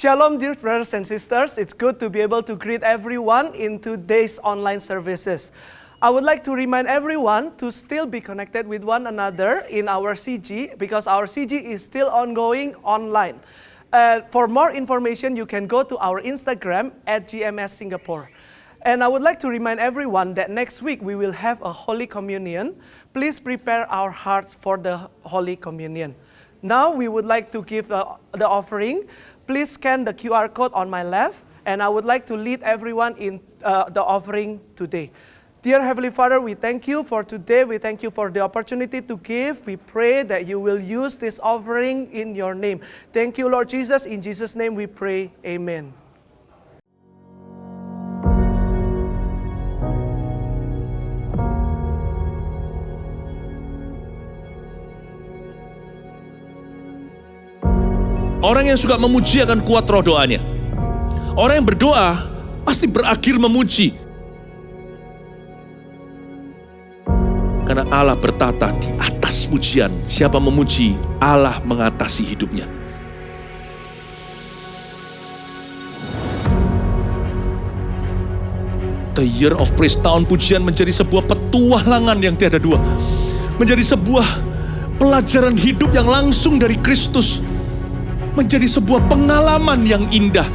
Shalom, dear brothers and sisters. It's good to be able to greet everyone in today's online services. I would like to remind everyone to still be connected with one another in our CG because our CG is still ongoing online. For more information, you can go to our Instagram at GMS Singapore. And I would like to remind everyone that next week we will have a Holy Communion. Please prepare our hearts for the Holy Communion. Now we would like to give the offering. Please scan the QR code on my left, and I would like to lead everyone in the offering today. Dear Heavenly Father, we thank you for today. We thank you for the opportunity to give. We pray that you will use this offering in your name. Thank you, Lord Jesus. In Jesus' name we pray. Amen. Orang yang suka memuji akan kuat roh doanya. Orang yang berdoa pasti berakhir memuji. Karena Allah bertata di atas pujian. Siapa memuji, Allah mengatasi hidupnya. The Year of Praise, tahun pujian menjadi sebuah petualangan yang tiada dua. Menjadi sebuah pelajaran hidup yang langsung dari Kristus. Menjadi sebuah pengalaman yang indah.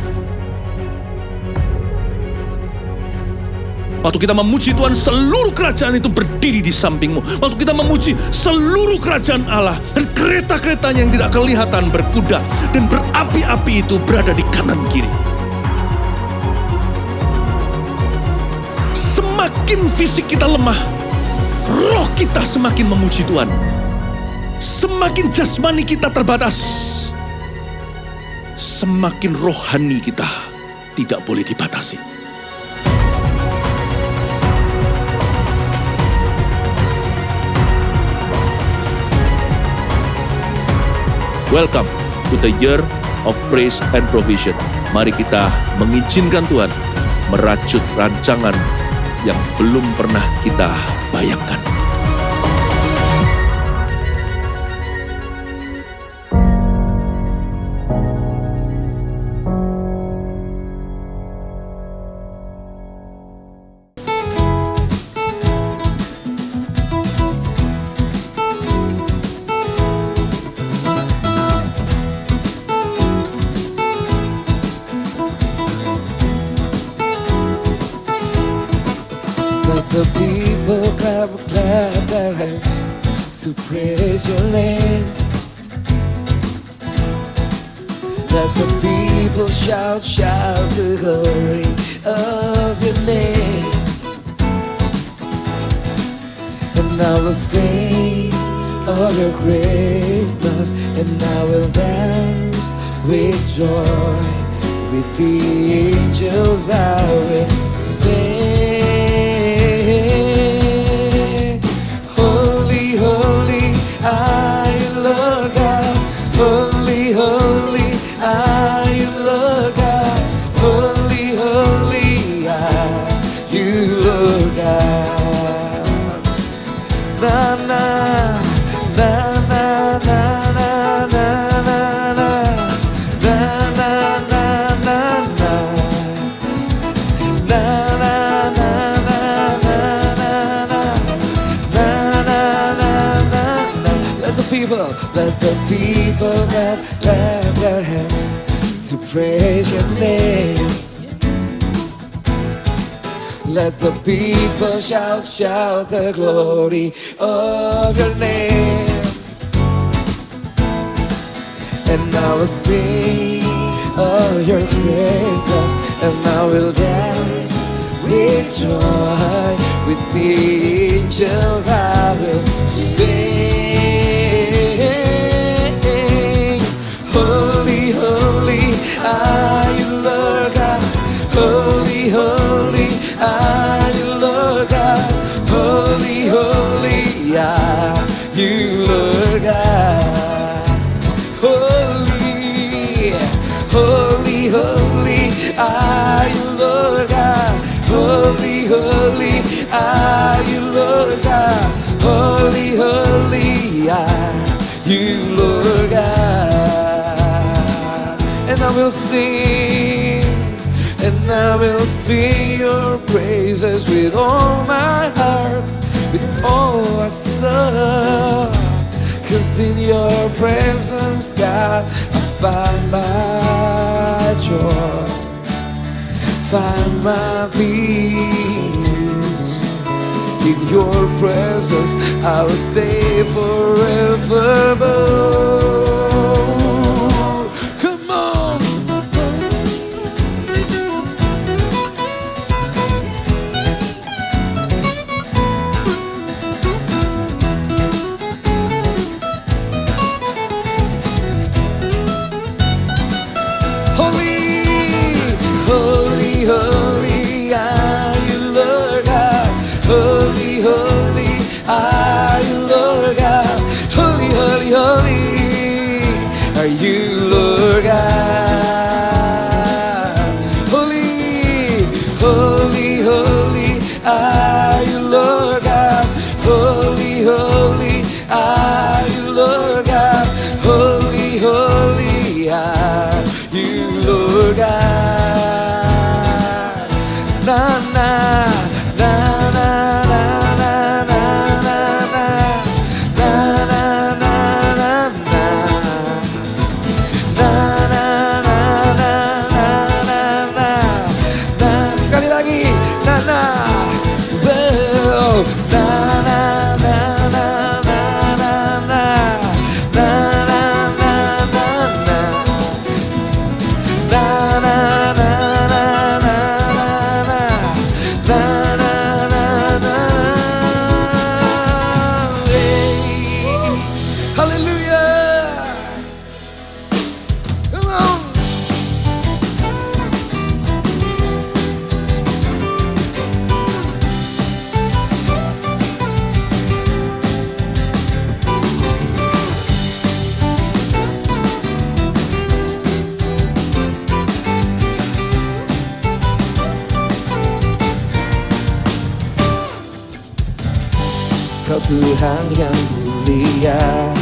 Waktu kita memuji Tuhan, seluruh kerajaan itu berdiri di sampingmu. Waktu kita memuji, seluruh kerajaan Allah dan kereta-keretanya yang tidak kelihatan berkuda dan berapi-api itu berada di kanan kiri. Semakin fisik kita lemah, roh kita semakin memuji Tuhan. Semakin jasmani kita terbatas, semakin rohani kita tidak boleh dibatasi. Welcome to the Year of Praise and Provision. Mari kita mengizinkan Tuhan merajut rancangan yang belum pernah kita bayangkan. The people clap their hands to praise your name. Let the people shout the glory of your name. And I will sing of your great love, and I will dance with joy. With the angels I will sing. Are you Lord God? Holy, holy, are you Lord God? Holy, holy, are you Lord God? Na na na na na na na na na na na na na Let the people clap their hands to praise your name. Let the people shout the glory of your name. And I will sing of your great love, and I will dance with joy. With the angels I will sing. Holy, holy, are you Lord God? Holy, holy, are you Lord God? Holy, holy, are you Lord God? Holy, holy, holy, are you Lord God? Holy, holy, are you Lord God? Holy, holy, are you Lord God? And I will sing, and I will sing your praises with all my heart, with all my soul. 'Cause in your presence, God, I find my joy, find my peace. In your presence, I will stay forevermore. Come on. Holy, holy are you, Lord God. Holy, holy are you, Lord God. Holy, holy, holy are you, Lord God. Holy, holy, holy are you, Lord God. Holy, holy are you, Lord God. Holy, holy are you, Lord God. Na na na na na na na na na na na. Sekali lagi, na na. Na na na na na na na. Na na na na na. Na na na na na na. Na na na na. Hallelujah. Come on. Kau Tuhan yang mulia,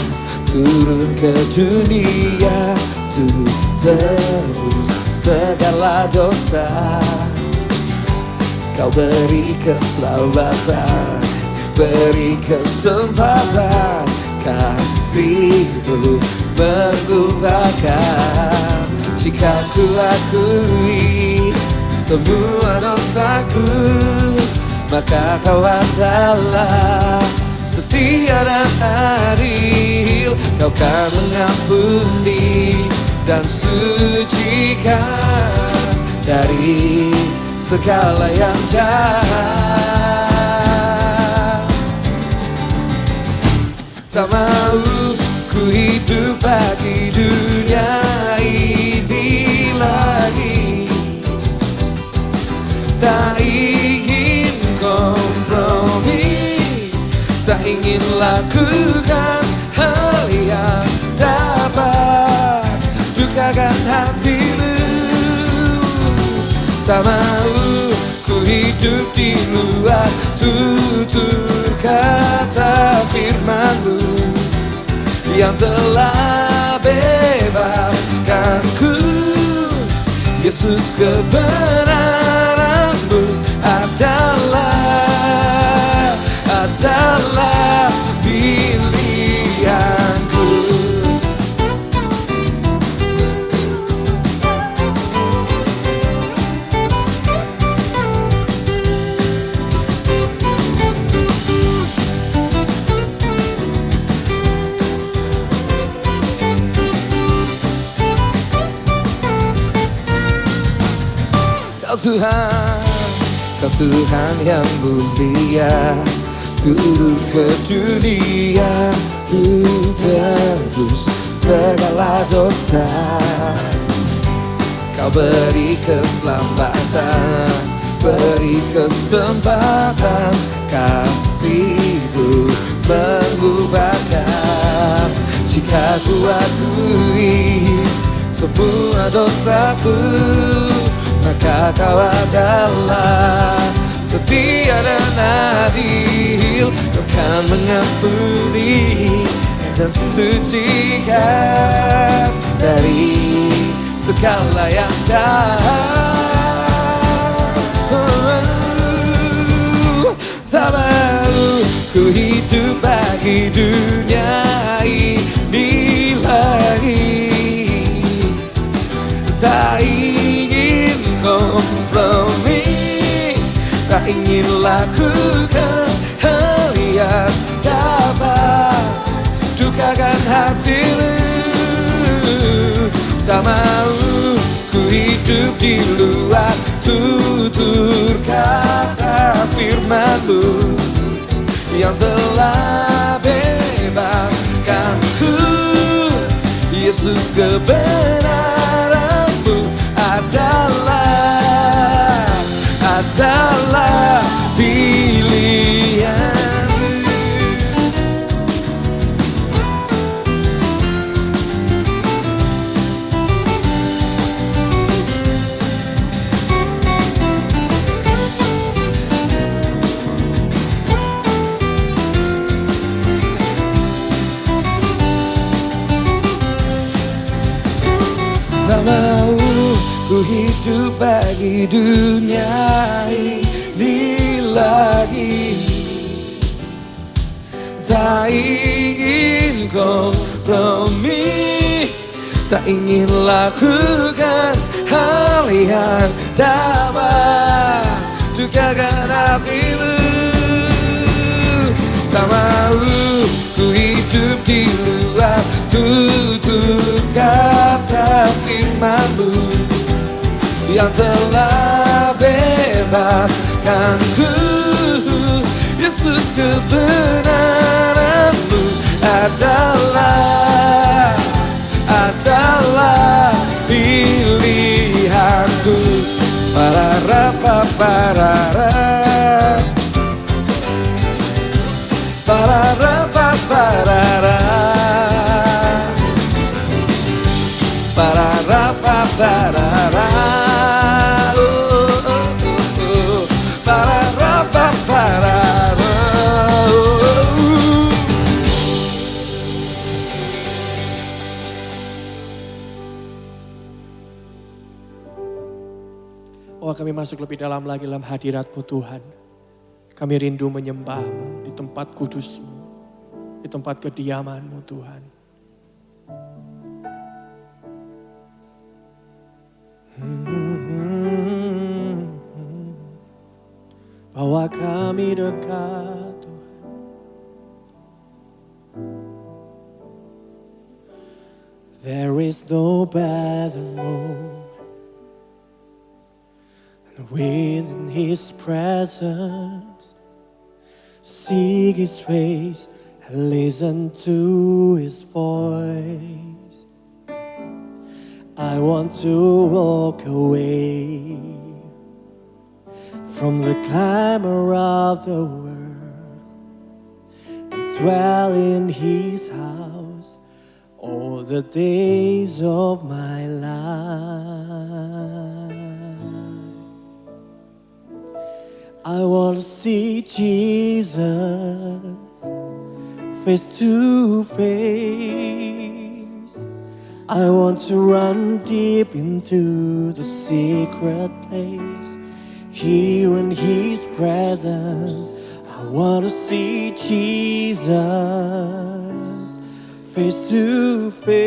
turun ke dunia untuk tebus segala dosa. Kau beri keselamatan, beri kesempatan, kasih-Mu mengubahkan. Jika ku akui semua dosaku, maka Kau adalah setia dan adil. Kau kan mengampuni dan sucikan dari segala yang jahat. Tak mau ku hidup bagi dunia ini lagi. Tak ingin kompromi, tak ingin lakukan hal yang dapat dukakan hati-Mu. Tak mau ku hidup di luar tutur kata firman-Mu yang telah bebaskanku. Yesus, kebenaran-Mu adalah pilihanku. Kau Tuhan yang mulia, turun ke dunia untuk tebus segala dosa. Kau beri keselamatan, beri kesempatan, kasih-Mu mengubahkan. Jika ku akui semua dosaku, maka Kau adalah setia dan adil. Kau kan mengampuni dan sucikan dari segala yang jahat. Tak mau ku hidup bagi dunia ini lagi. Tak ingin kompromi, tak ingin lakukan hal yang dapat dukakan hatimu. Tak mau ku hidup di luar tutur kata firman-Mu yang telah bebaskanku. Yesus, kebenaran-Mu adalah pilihan. Tak mau ku hidup bagi dunia ini lagi. Tak ingin kompromi, tak ingin lakukan hal yang dapat dukakan hatimu. Tak mau ku hidup di luar tutur kata firman-Mu yang telah bebaskanku. Yesus, kebenaran-Mu adalah pilihanku. Pararapapara, pararapapara, pararapapara, pararapapara. Oh, kami masuk lebih dalam lagi dalam hadirat-Mu Tuhan. Kami rindu menyembah-Mu di tempat kudus-Mu, di tempat kediaman-Mu Tuhan. Bawa kami dekat Tuhan. There is no better moment than within His presence. Seek His face and listen to His voice. I want to walk away from the clamor of the world and dwell in His house all the days of my life. I want to see Jesus face to face. I want to run deep into the secret place. Here in His presence, I want to see Jesus face to face.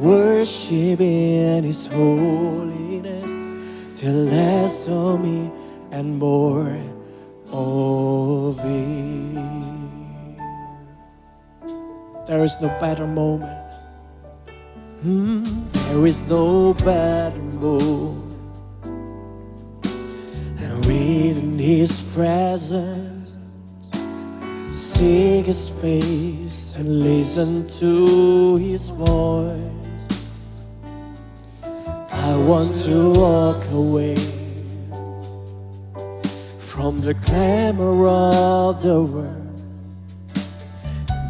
Worship in His holiness till less of me and more of Him. There is no better moment. There is no better moment than within His presence. Seek His face and listen to His voice. I want to walk away from the clamor of the world,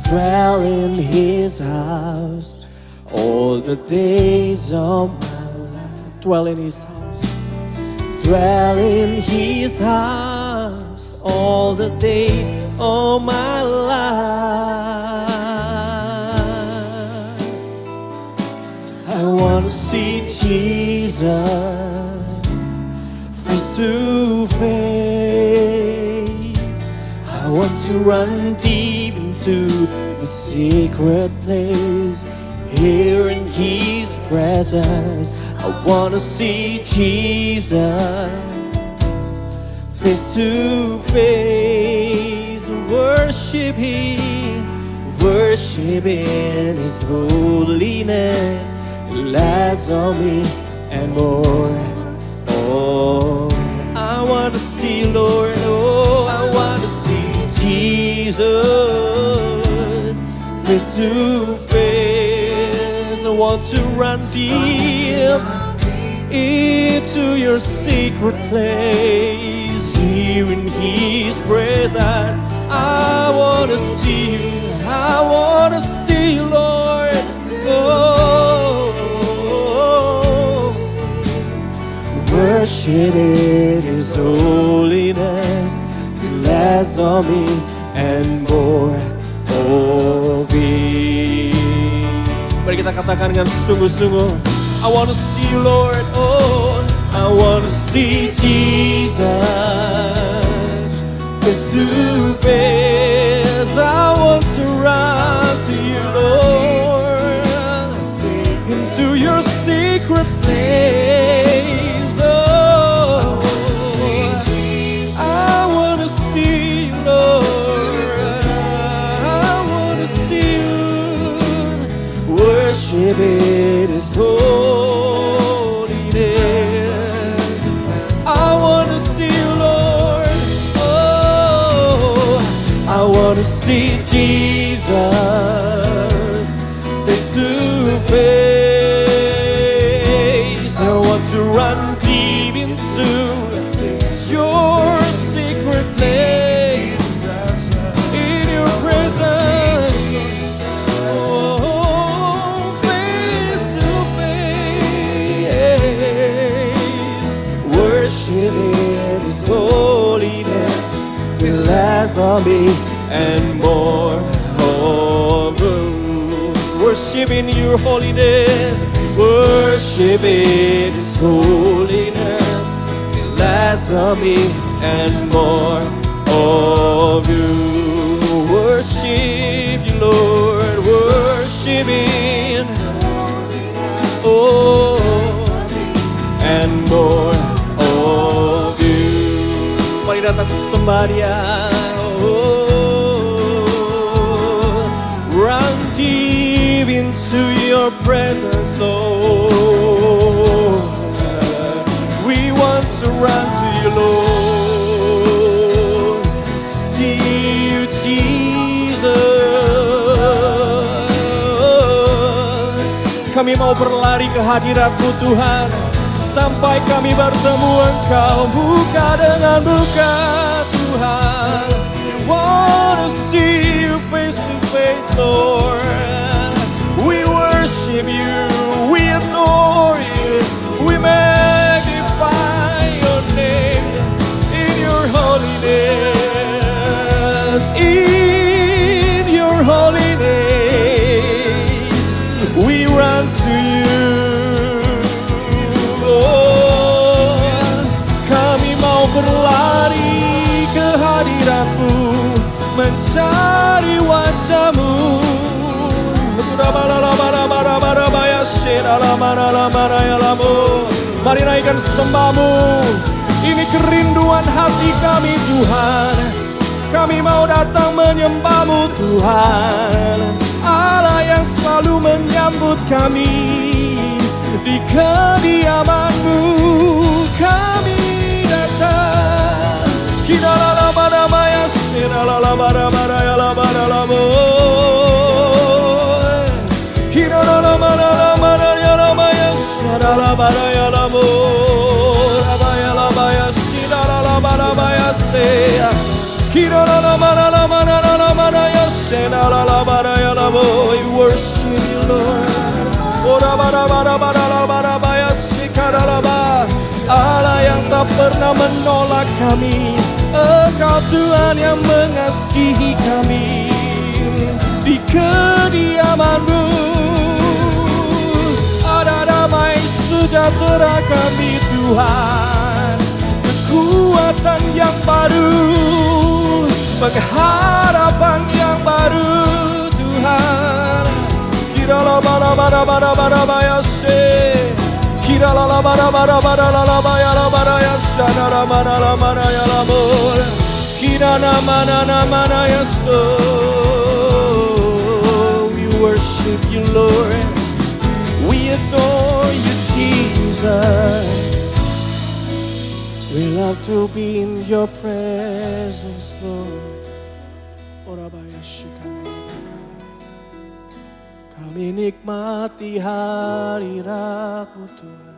dwell in His house all the days of my life. Dwell in His house, dwell in His house all the days of my life. face to face. I want to run deep into the secret place, here in His presence. I want to see Jesus face to face, worship Him, worship in His holiness. Less on me and more. Oh, I want to see, Lord. Oh, I want to see Jesus face to face. I want to run deep into your secret place, here in His presence. I want to see you. I want to see you, Lord. Oh, worship in His holiness. Less of me and more of Him. Mari kita katakan dengan sungguh-sungguh. I want to see you, Lord. Oh, I want to see Jesus face to face. I want to run to you, Lord, into your secret place. Oh, I want to see you, Lord. I want to see you. Worship in His holiness. I want to see you, Lord. Oh, I want to see Jesus face to face. I want to run deep into your secret place, in your presence. Oh, face to face. Worship in His holiness. Feel less of me and more of you. Worship in your holiness. Worship in His holiness. Feel less of me and more of you. Worship you, Lord. Worship in, oh, and more of you. Mari datang sembah Dia. Oh, run deep into your presence, Lord. We want to run to you, Lord. See you, Jesus. Kami mau berlari ke hadirat-Mu, Tuhan, sampai kami bertemu Engkau muka dengan muka, Tuhan. We want to see you face to face, Lord. We worship you, we adore you, we magnify your name in your holiness, in your holiness. We run to you, Lord. Kami mau berlari ke hadirat-Mu, mencari wajah-Mu. Mari naikkan sembah-Mu. Ini kerinduan hati kami, Tuhan. Kami mau datang menyembah-Mu, Tuhan. Allah yang selalu menyambut kami di kediaman-Mu. Kami datang. Kita lalabadabaya, sinalalabadabadaya labadalamo. Kita lalabadabadaya labaya, sinalabadaya lamo. Labaya labaya, sinalalabadabaya se. Kita lalabadabadaya, sinalabadaya lamo. We worship you, Lord. Orabadabadabadabadabaya, sikaralaba. Allah yang tak pernah menolak kami, Engkau Tuhan yang mengasihi kami di kediaman-Mu. Ada damai sejahtera kami Tuhan, kekuatan yang baru, pengharapan yang baru Tuhan. Kirala bara bara bara bara bayase, kirala bara bara bara la bayara bara yasa nara mana la mana ya lamor, kirana mana mana yaso. We worship you, Lord. We adore you, Jesus. We love to be in your presence, Lord. Kami nikmati hari Rabu Tuhan.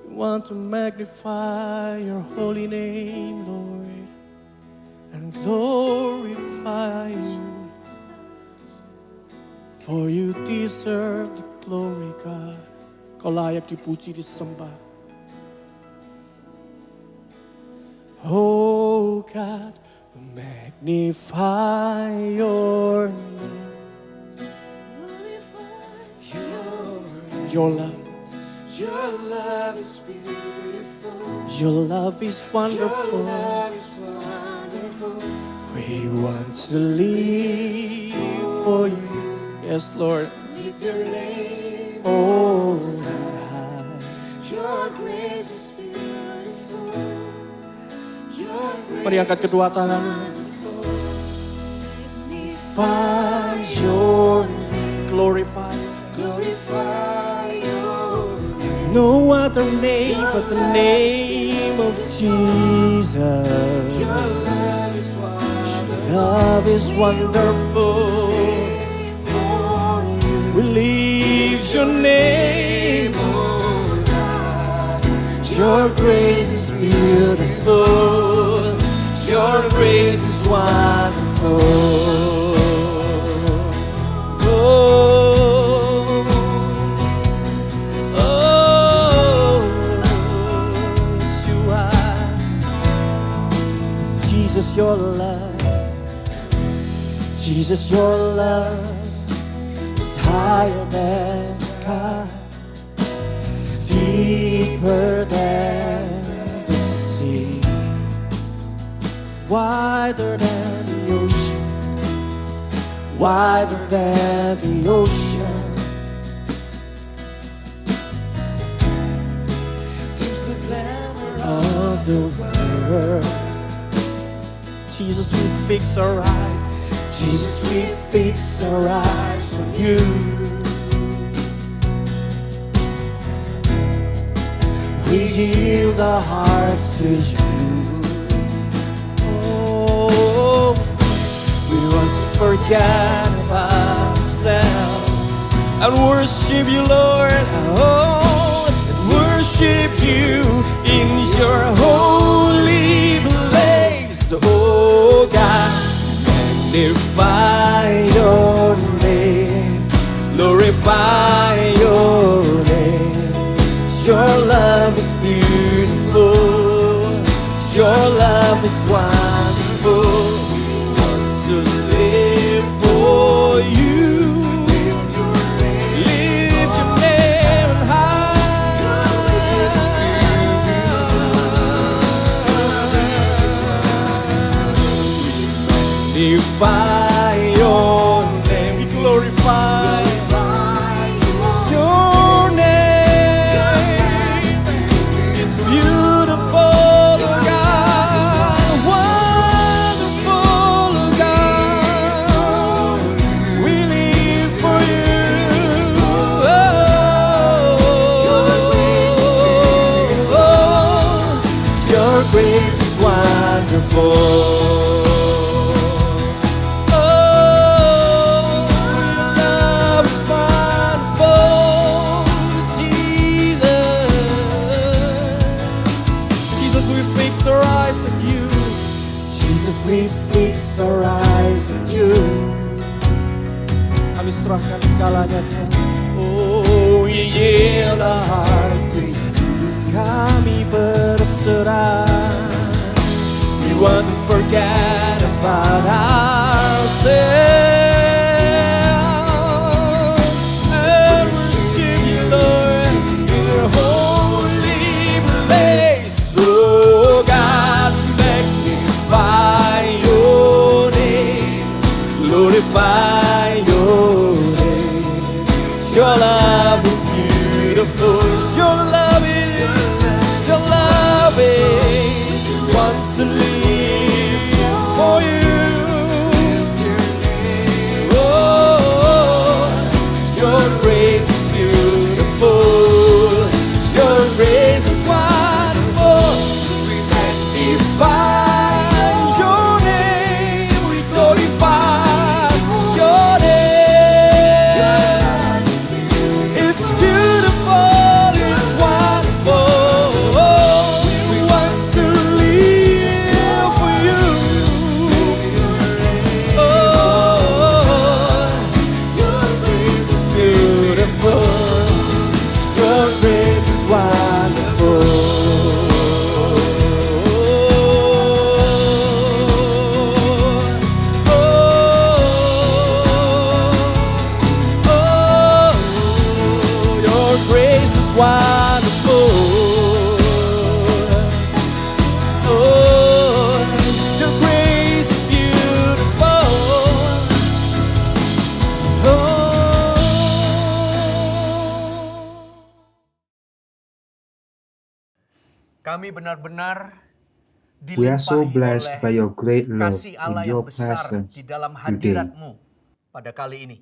We want to magnify your holy name, Lord, and glorify you. For you deserve the glory, God. Kau layak dipuji, disembah. Oh God, magnify your name. Your love. Your love is beautiful. Your love is wonderful. Your love is wonderful. We want to live for you. Yes, Lord. With your name, Oh, your grace is beautiful. Your grace mari angkat kedua tangan. Magnify your name. Glorify. glorify your name. No other name but the name of Jesus. Your love is wonderful. Love is wonderful. For you, We lift your name. oh God, Your grace is beautiful. Your grace is wonderful. Oh, oh, yes you are. Jesus, your love. Jesus, your love is higher than the sky, deeper than the sea, wider than the ocean, wider than the ocean. keeps the glamour Of the world, Jesus, we fix our eyes. Jesus, we fix our eyes on you. We yield our hearts to you. Oh, we want to forget about ourselves and worship you, Lord. Oh, and worship you in your holy place. Oh God, magnify your name, glorify your name. Your love is beautiful. Your love is wonderful. We want to live for you. Lift your name high. Magnify your name. We glorify your name. It's beautiful, oh God, wonderful, oh God. We live for you. Your grace is wonderful. We fix our eyes on you. Kami serahkan segalanya, Tuhan. Oh, we yield our hearts to you. Kami berserah. We want to forget about ourselves Kami benar-benar We are so dilimpahi blessed oleh by your great love kasih Allah in yang your besar presence di dalam today, hadirat-Mu pada kali ini.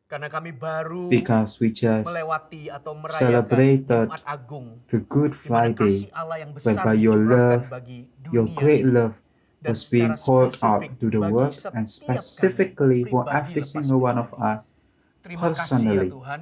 Karena kami baru because we just melewati atau merayakan celebrated Jumat Agung, the Good di mana Friday, kasih Allah yang besar whereby your dicurahkan love, bagi your dunia great ini. love Dan was being secara poured spesifik out to the bagi world setiap and kami, specifically for pribadi every lepas single one of pribadi. us Terima kasih ya personally. Tuhan,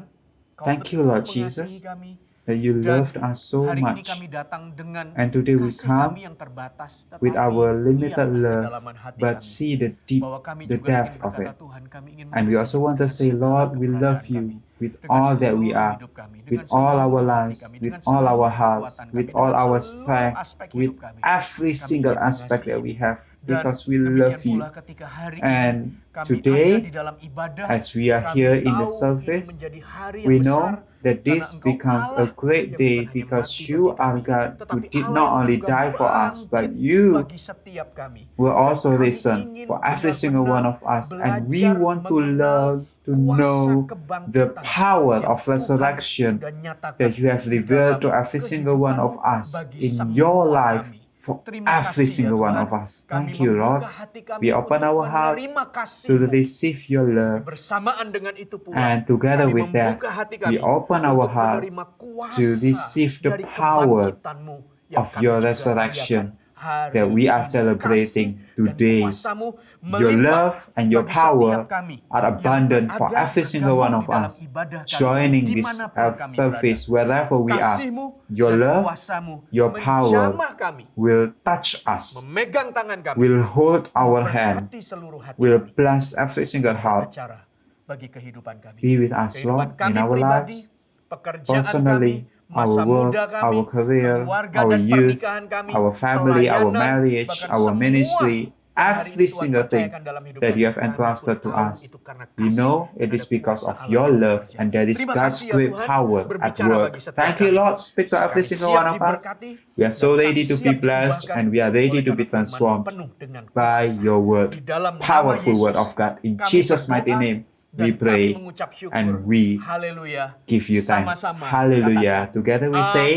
Kau Thank you, betul Lord mengasihi Jesus, kami. that you Dan loved us so hari ini much. kami datang dengan And today we kasih come kami yang terbatas, with tetapi our limited lihatlah love, kedalaman hati but kami. see the deep, Bahwa kami the juga ingin depth of berkata, it. Tuhan, kami ingin And we mengasihi also want to dengan say, segala Lord, we keberadaan love you kami, with dengan all that we seluruh are, hidup kami, with dengan all our seluruh hati lives, kami, with dengan all seluruh our hearts, kekuatan with kami, all dengan our seluruh strength, aspek with hidup kami. every Kami single ingin aspect that mengasihi. we have, Dan because we demikian love you. pula ketika hari And ini kami today, ada di dalam ibadah, as we are kami here in the tahu ini service, menjadi hari yang we besar, know that karena this Engkau becomes a Allah great yang day bukan hanya because mati you bagi are kami, God who tetapi did Allah not yang only juga die for us, but bangkit you bagi setiap kami. will Dan also kami listen ingin for every single one of us, and we belajar want to mengenal learn to kuasa know the kebangkitan power yang of Tuhan resurrection sudah nyatakan that you have di revealed to dalam every single one of kehidupan-Mu us bagi in semua your life, kami. for Terima every kasih ya single one Tuhan. of us. Kami Thank you, Lord. membuka hati kami We open untuk our hearts menerima to kasih-Mu. receive your Tapi love, bersamaan dengan itu pula, and together kami with that, membuka hati we kami open our untuk hearts menerima kuasa to receive the dari power kebangkitan-Mu yang of kami your juga resurrection rayakan hari that we are ini. celebrating Kasih today. dan kuasa-Mu Your melimpah love and your bagi power setiap kami are yang abundant for berada every single one bergabung of di dalam us ibadah kali ini, joining this dimanapun kami service, berada. wherever we are. Kasih-Mu Your dan love, kuasa-Mu your power menjamah kami, will touch us, memegang tangan kami, will hold our hand, memberkati seluruh hati will kami, bless every single heart. beracara bagi kehidupan kami. Be with us, Kehidupan Lord, in kami our pribadi, lives, pekerjaan personally, kami, masa our work, muda kami, our career, keluarga our dan youth, pernikahan kami, our family, our pelayanan, marriage, bahkan our semua ministry, yang hari ini every Tuhan single thing percayakan dalam hidup that kami. you have Kami entrusted pun to tahu us. itu karena We kasih know dan it is ada because kuasa of Allah your yang love, bekerja. and that is Terima God's kasih ya great Tuhan, power at berbicara work. bagi setiap Thank you, kami. Lord. Speak to every Kami single siap one of us. diberkati, We are so dan ready kami to be siap blessed, diubahkan and we are ready oleh to be karena firman-Mu transformed penuh dengan by kuasa. your word. Di dalam nama Powerful word Yesus, of God. In kami Jesus' berdoa mighty name, dan we kami pray mengucap syukur. and we Haleluya. give you thanks. Sama-sama Hallelujah. katakan, Together we say,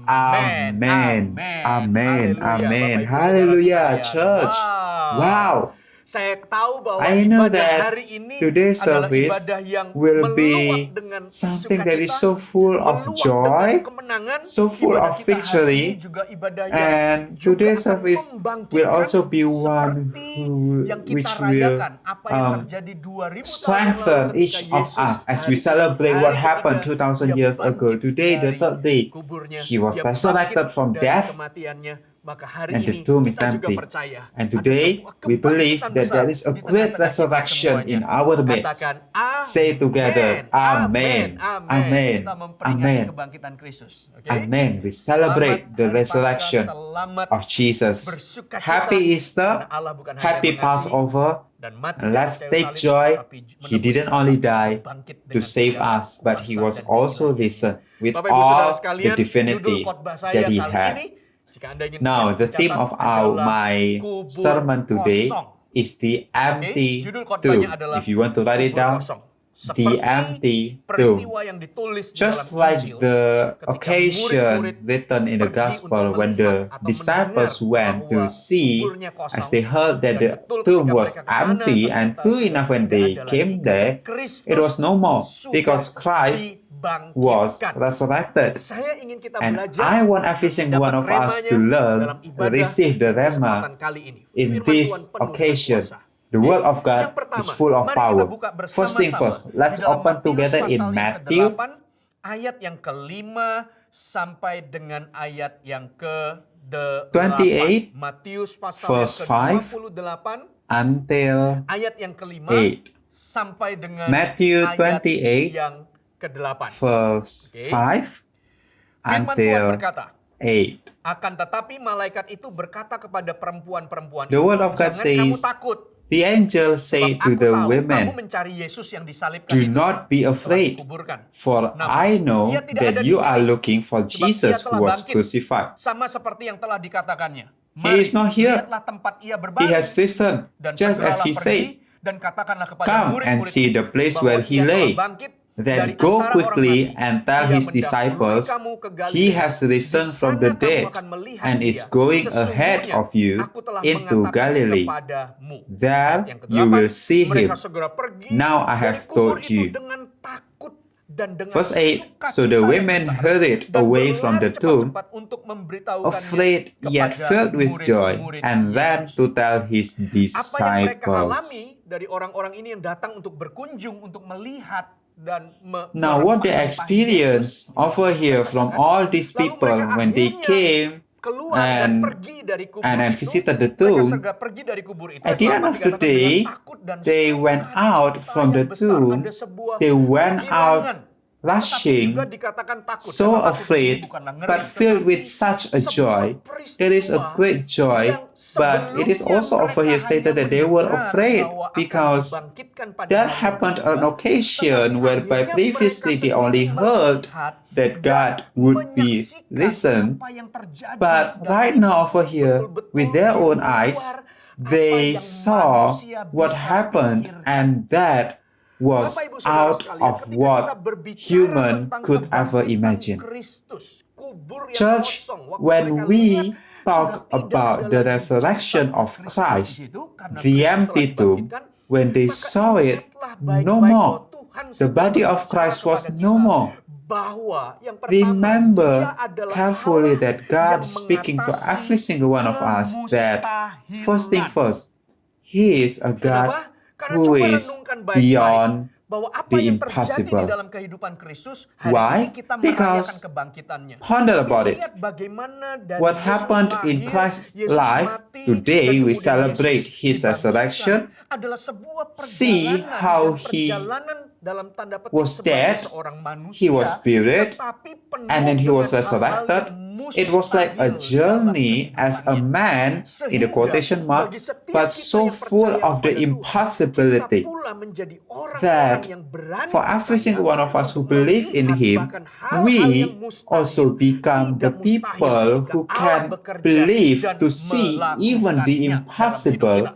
Amen. Amen. Amen. Haleluya. Amen. Bapak Ibu Saudara Hallelujah, sekalian. church. Wow. Saya tahu bahwa I know ibadah that hari ini today's adalah service ibadah yang will meluap be dengan something that is sukacita, so full of meluap joy, dengan kemenangan. so full Ibadah of kita hari ini victory, juga ibadah yang and juga today's akan service will membangkitkan also be one seperti yang kita which will rayakan apa yang terjadi 2000 tahun yang lalu strengthen ketika each of Yesus us as we hari celebrate what hari happened ketiga 2000 dia years ago. bangkit Today, the dari third day, kuburnya, he was dia resurrected bangkit from dari death, kematiannya. Maka hari and ini the tomb is kita juga empty. percaya And ada today, sebuah we believe kebangkitan that besar there is a di great tengah-tengah kita resurrection semuanya. in our midst. Katakan Say together, Amen. Amen. Kita memperingati Amen. kebangkitan Kristus. Oke? Amen. We celebrate Selamat the Hari resurrection Paskah, selamat of Jesus. bersukacita, Happy Easter, karena Allah bukan hanya happy mengasihi Passover, dan mati and di let's kayu take salib, joy. tapi He menembus didn't kita only untuk die bangkit to dengan save segala us, but he kuasa was dan also keinginannya. risen with Bapak Ibu Saudara all the sekalian, judul divinity khotbah saya that he kali had. ini, jika Anda ingin Now, the theme of adalah my kubur sermon today kosong. is the empty Judul khotbahnya tomb. adalah If you want to write it kubur down, kosong. the Seperti empty tomb. peristiwa yang ditulis di Just dalam like Injil, the ketika occasion murid-murid written in the pergi gospel untuk when the melihat atau disciples mendengar went to bahwa see kuburnya kosong, as they heard that dan the betul tomb ketika was mereka ke sana, empty, and ternyata true sudah enough when tidak they ada lagi, came karena there, Kristus it was no more sudah because Christ was dibangkitkan. resurrected. Saya ingin kita And belajar I want every dan single one of mendapat us to remanya learn, dalam ibadah receive the di kesempatan rema kali ini. in Firman this Tuhan penuh dengan occasion. kuasa. The word of Yang God pertama, is full of mari kita power. buka First thing bersama-sama first, let's di dalam open Matius together in pasal yang Matthew ke-8 ayat yang ke-5 sampai dengan ayat yang ke-8. 28, Matius pasal verse yang 5 ke-28 until ayat yang ke-5 8. sampai dengan Matthew ayat 28, yang ke-8. verse Oke. 5 Firman Tuhan until berkata, 8. akan tetapi malaikat itu berkata kepada perempuan-perempuan The itu, word of God jangan kamu says, takut. The angel say Sebab to aku the tahu kamu women, mencari Yesus yang disalibkan do itu not be telah afraid, dikuburkan. for Namun, I know ia tidak ada that di you are sini, looking for sebab Jesus ia telah who was bangkit, crucified. sama seperti yang telah dikatakannya. He is not here. Lihatlah tempat ia He berbaring, has risen, dan just as segeralah he pergi said. dan katakanlah kepada Come and murid-murid see the place bahwa where he ia telah lay. bangkit then go quickly and tell his disciples, he has risen from the dead and is going ahead of you into Galilee. There you will see him. Now I have told you. Verse 8, so the women hurried away from the tomb, afraid yet filled with joy, and ran to tell his Apa yang mereka alami disciples. dari orang-orang ini yang datang untuk berkunjung, untuk melihat dan Now what they experience over here from all these people when they came keluar dan and pergi dari kubur and itu, visited the mereka tomb, segera pergi dari kubur itu. at the end Lama of the dikatakan day, dengan takut dan they went sukacita out from the yang besar. tomb, Ada sebuah they went out kegirangan. rushing, Tetapi juga dikatakan takut. so Kata takut di sini afraid, bukanlah ngeri, but filled with tetapi such a sebuah joy. There is a peristiwa great joy, yang but it is sebelumnya also over here mereka stated hanya that they were mendengar afraid bahwa akan because dibangkitkan pada there hari yang happened kedua, an occasion tetapi whereby akhirnya previously mereka they only sendiri heard melihat that dan God would be menyaksikan risen, apa yang terjadi, but dan right itu now over here, betul-betul with their di own luar eyes, apa they yang saw manusia what bisa happened, pikirkan. and that was Bapak, Ibu, Saudara out sekalian, of ketika kita what berbicara human tentang could ever kebangkitan imagine. Kristus, kubur yang Church, kosong, waktu when mereka we lihat, talk sudah tidak about ada the lagi resurrection jasad of Kristus Christ, di situ, karena the Kristus telah empty tomb, dibangkitkan, when they maka saw it, ingatlah no baik-baik more. bahwa Tuhan The sedang body of berbicara Christ was kepada no kita more. bahwa yang pertama, Remember Dia adalah carefully Allah that God yang speaking to mengatasi every single one of us that first thing kemustahilan. first, He is a God Kenapa? Karena who coba is renungkan baik-baik beyond bahwa apa the yang terjadi di impossible. dalam kehidupan Kristus, hari Why? ini kita merayakan Because kebangkitannya. ponder Tapi about it. lihat bagaimana dari What Yesus happened in lahir, Christ's Yesus life, mati, today dan we kemudian celebrate Yesus His dibangkitkan, resurrection. adalah sebuah See perjalanan, how dan He perjalanan dalam tanda petik was sebagai dead, seorang manusia, He was buried, tetapi penuh and then He was dengan hal-hal resurrected. yang It was like a mustahil journey dalam as a kehidupannya. man, in the Sehingga quotation mark, bagi setiap but kita so yang full percaya of the kepada Tuhan, impossibility kita pula menjadi orang-orang that yang berani for every percaya single one of us who untuk believe in melihat Him, bahkan hal-hal yang we mustahil also become the tidak mustahil people ketika who Allah can bekerja believe dan to see even the melakukannya dalam hidup impossible. kita.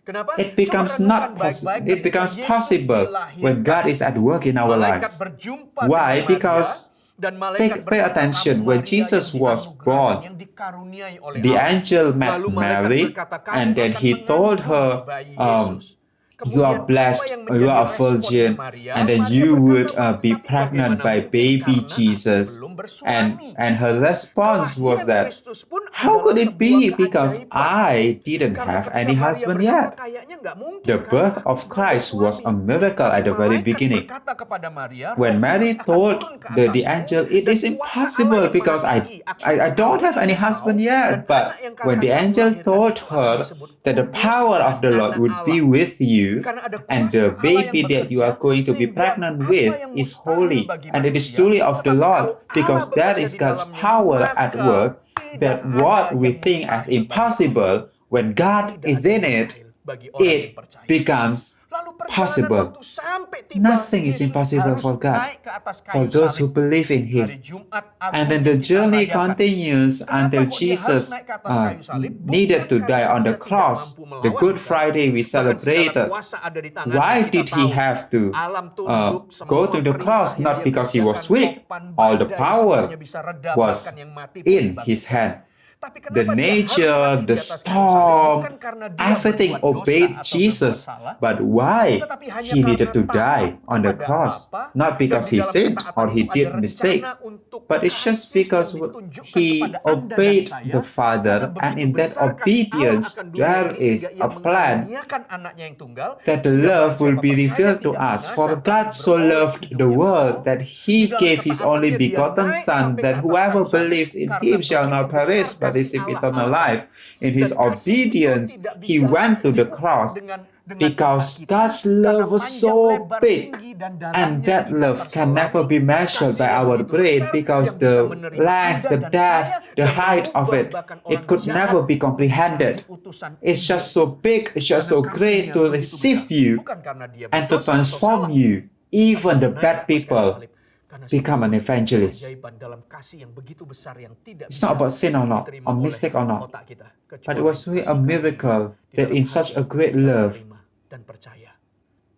Kenapa? It Coba becomes renungkan not baik-baik it ketika becomes Yesus possible when God is at work in our Malaikat lives. berjumpa Why? dengan Because Maria, dan malaikat pay berkata, attention, "Kamu when Maria Jesus yang was dianugerahkan, born, yang dikaruniai oleh the Allah." angel met Lalu malaikat Mary, berkata, "Kamu and then akan he told mengandung her, bayi Yesus." you are Kemudian blessed, apa yang you are a menjadi virgin, responnya Maria? and then Maria you berkata would bahwa, be "Tapi pregnant bagaimana by mungkin baby karena aku Jesus. belum bersuami?" And her response was Kelahiran that, Kristus pun how adalah could it sebuah be? Because keajaiban. I didn't Karena have ketika any Maria husband berkata, yet. "Kayaknya nggak mungkin, The karena birth aku of belum Christ was a bersuami." miracle Tapi at the very malaikat beginning. berkata kepada Maria, When "Roh Mary Kudus akan told turun ke the atasmu, angel, it dan is kuasa impossible Allah yang because Maha Tinggi akan I don't have any menaungi husband engkau, yet. dan But anak yang when the akan angel kamu told lahirkan itu her akan disebut that the kudus power dan of the Lord anak would be Allah. with you, Karena ada and kuasa the Allah baby yang that you are bekerja, going to be sehingga pregnant apa with yang is mustahil holy, bagi and it is manusia, truly of the tetapi Lord, kalau because Allah that bekerja is di God's dalamnya, power at maka work, tidak that ada what we yang think as mustahil bagi impossible, when God Tidak is ada in yang it, mustahil bagi orang yang it percaya. becomes Lalu perjalanan possible. waktu sampai tiba, Nothing is Yesus impossible harus for God, naik ke atas for kayu those who salib. believe in Him. Hari Jumat Agung And then yang the kita journey rayakan. continues Kenapa until kok dia harus Jesus naik ke atas kayu salib? Bukan needed to karena die on dia the tidak cross. mampu melawan, The Good bukan. Friday we Bahkan segala celebrated. kuasa ada di tangannya, Why kita did He tahu. have to Alam tunduk, go semua to the cross? perintah yang Not dia because He was kerjakan, weak. topan, All the badai, power semuanya bisa reda, was bahkan yang mati pun in dibangkitkan. His hand. Tapi kenapa The dia harus nature, mati di the atas kayu salib? storm, Bukan karena dia everything berbuat dosa obeyed atau Jesus. berbuat salah, But why tetapi hanya He needed karena to die takut on the kepada cross? Bapa, Not dan because di He dalam sinned ketaatan or He itu did ada rencana mistakes. untuk But it's just kasih because yang ditunjukkan He kepada Anda dan obeyed saya, the Father, karena and begitu in that besar kasih Allah obedience, akan dunia there ini is sehingga Ia a plan mengaruniakan anaknya yang tunggal, that the sehingga love barang will siapa be percaya revealed to tidak us. binasa, For tapi God so beroleh loved hidup the yang world kekal. that Di He dalam gave His only ketaatannya dia begotten naik Son, sampai that ke atas whoever kayu salib, believes in karena Him shall begitu not perish besar but kasih receive Allah eternal alasannya. life. In His Dan kasih itu obedience, tidak He bisa went to the diukur cross dengan because doa kita, God's karena love was panjang, so lebar, big, tinggi, dan and dalamnya that tidak love can never terselami. be measured by Kasih yang our begitu brain besar because yang bisa the menerima length, Anda the dan depth, saya the dan height of mengubah it, bahkan it orang could jahat never be menjadi comprehended. utusan It's Injil. just so big, it's just Karena so kasih great yang to begitu receive besar. you Bukan karena dia and to berdosa atau transform salah, you. Even tapi the naik bad ke atas kayu people salib. Karena become an sebuah evangelist. keajaiban dalam kasih yang begitu besar yang tidak It's bisa not about sin or not, diterima or oleh mistake or not, otak kita, but kecuali it was really kasih a karunia miracle di that dalam in such hati a great kita love, menerima dan percaya.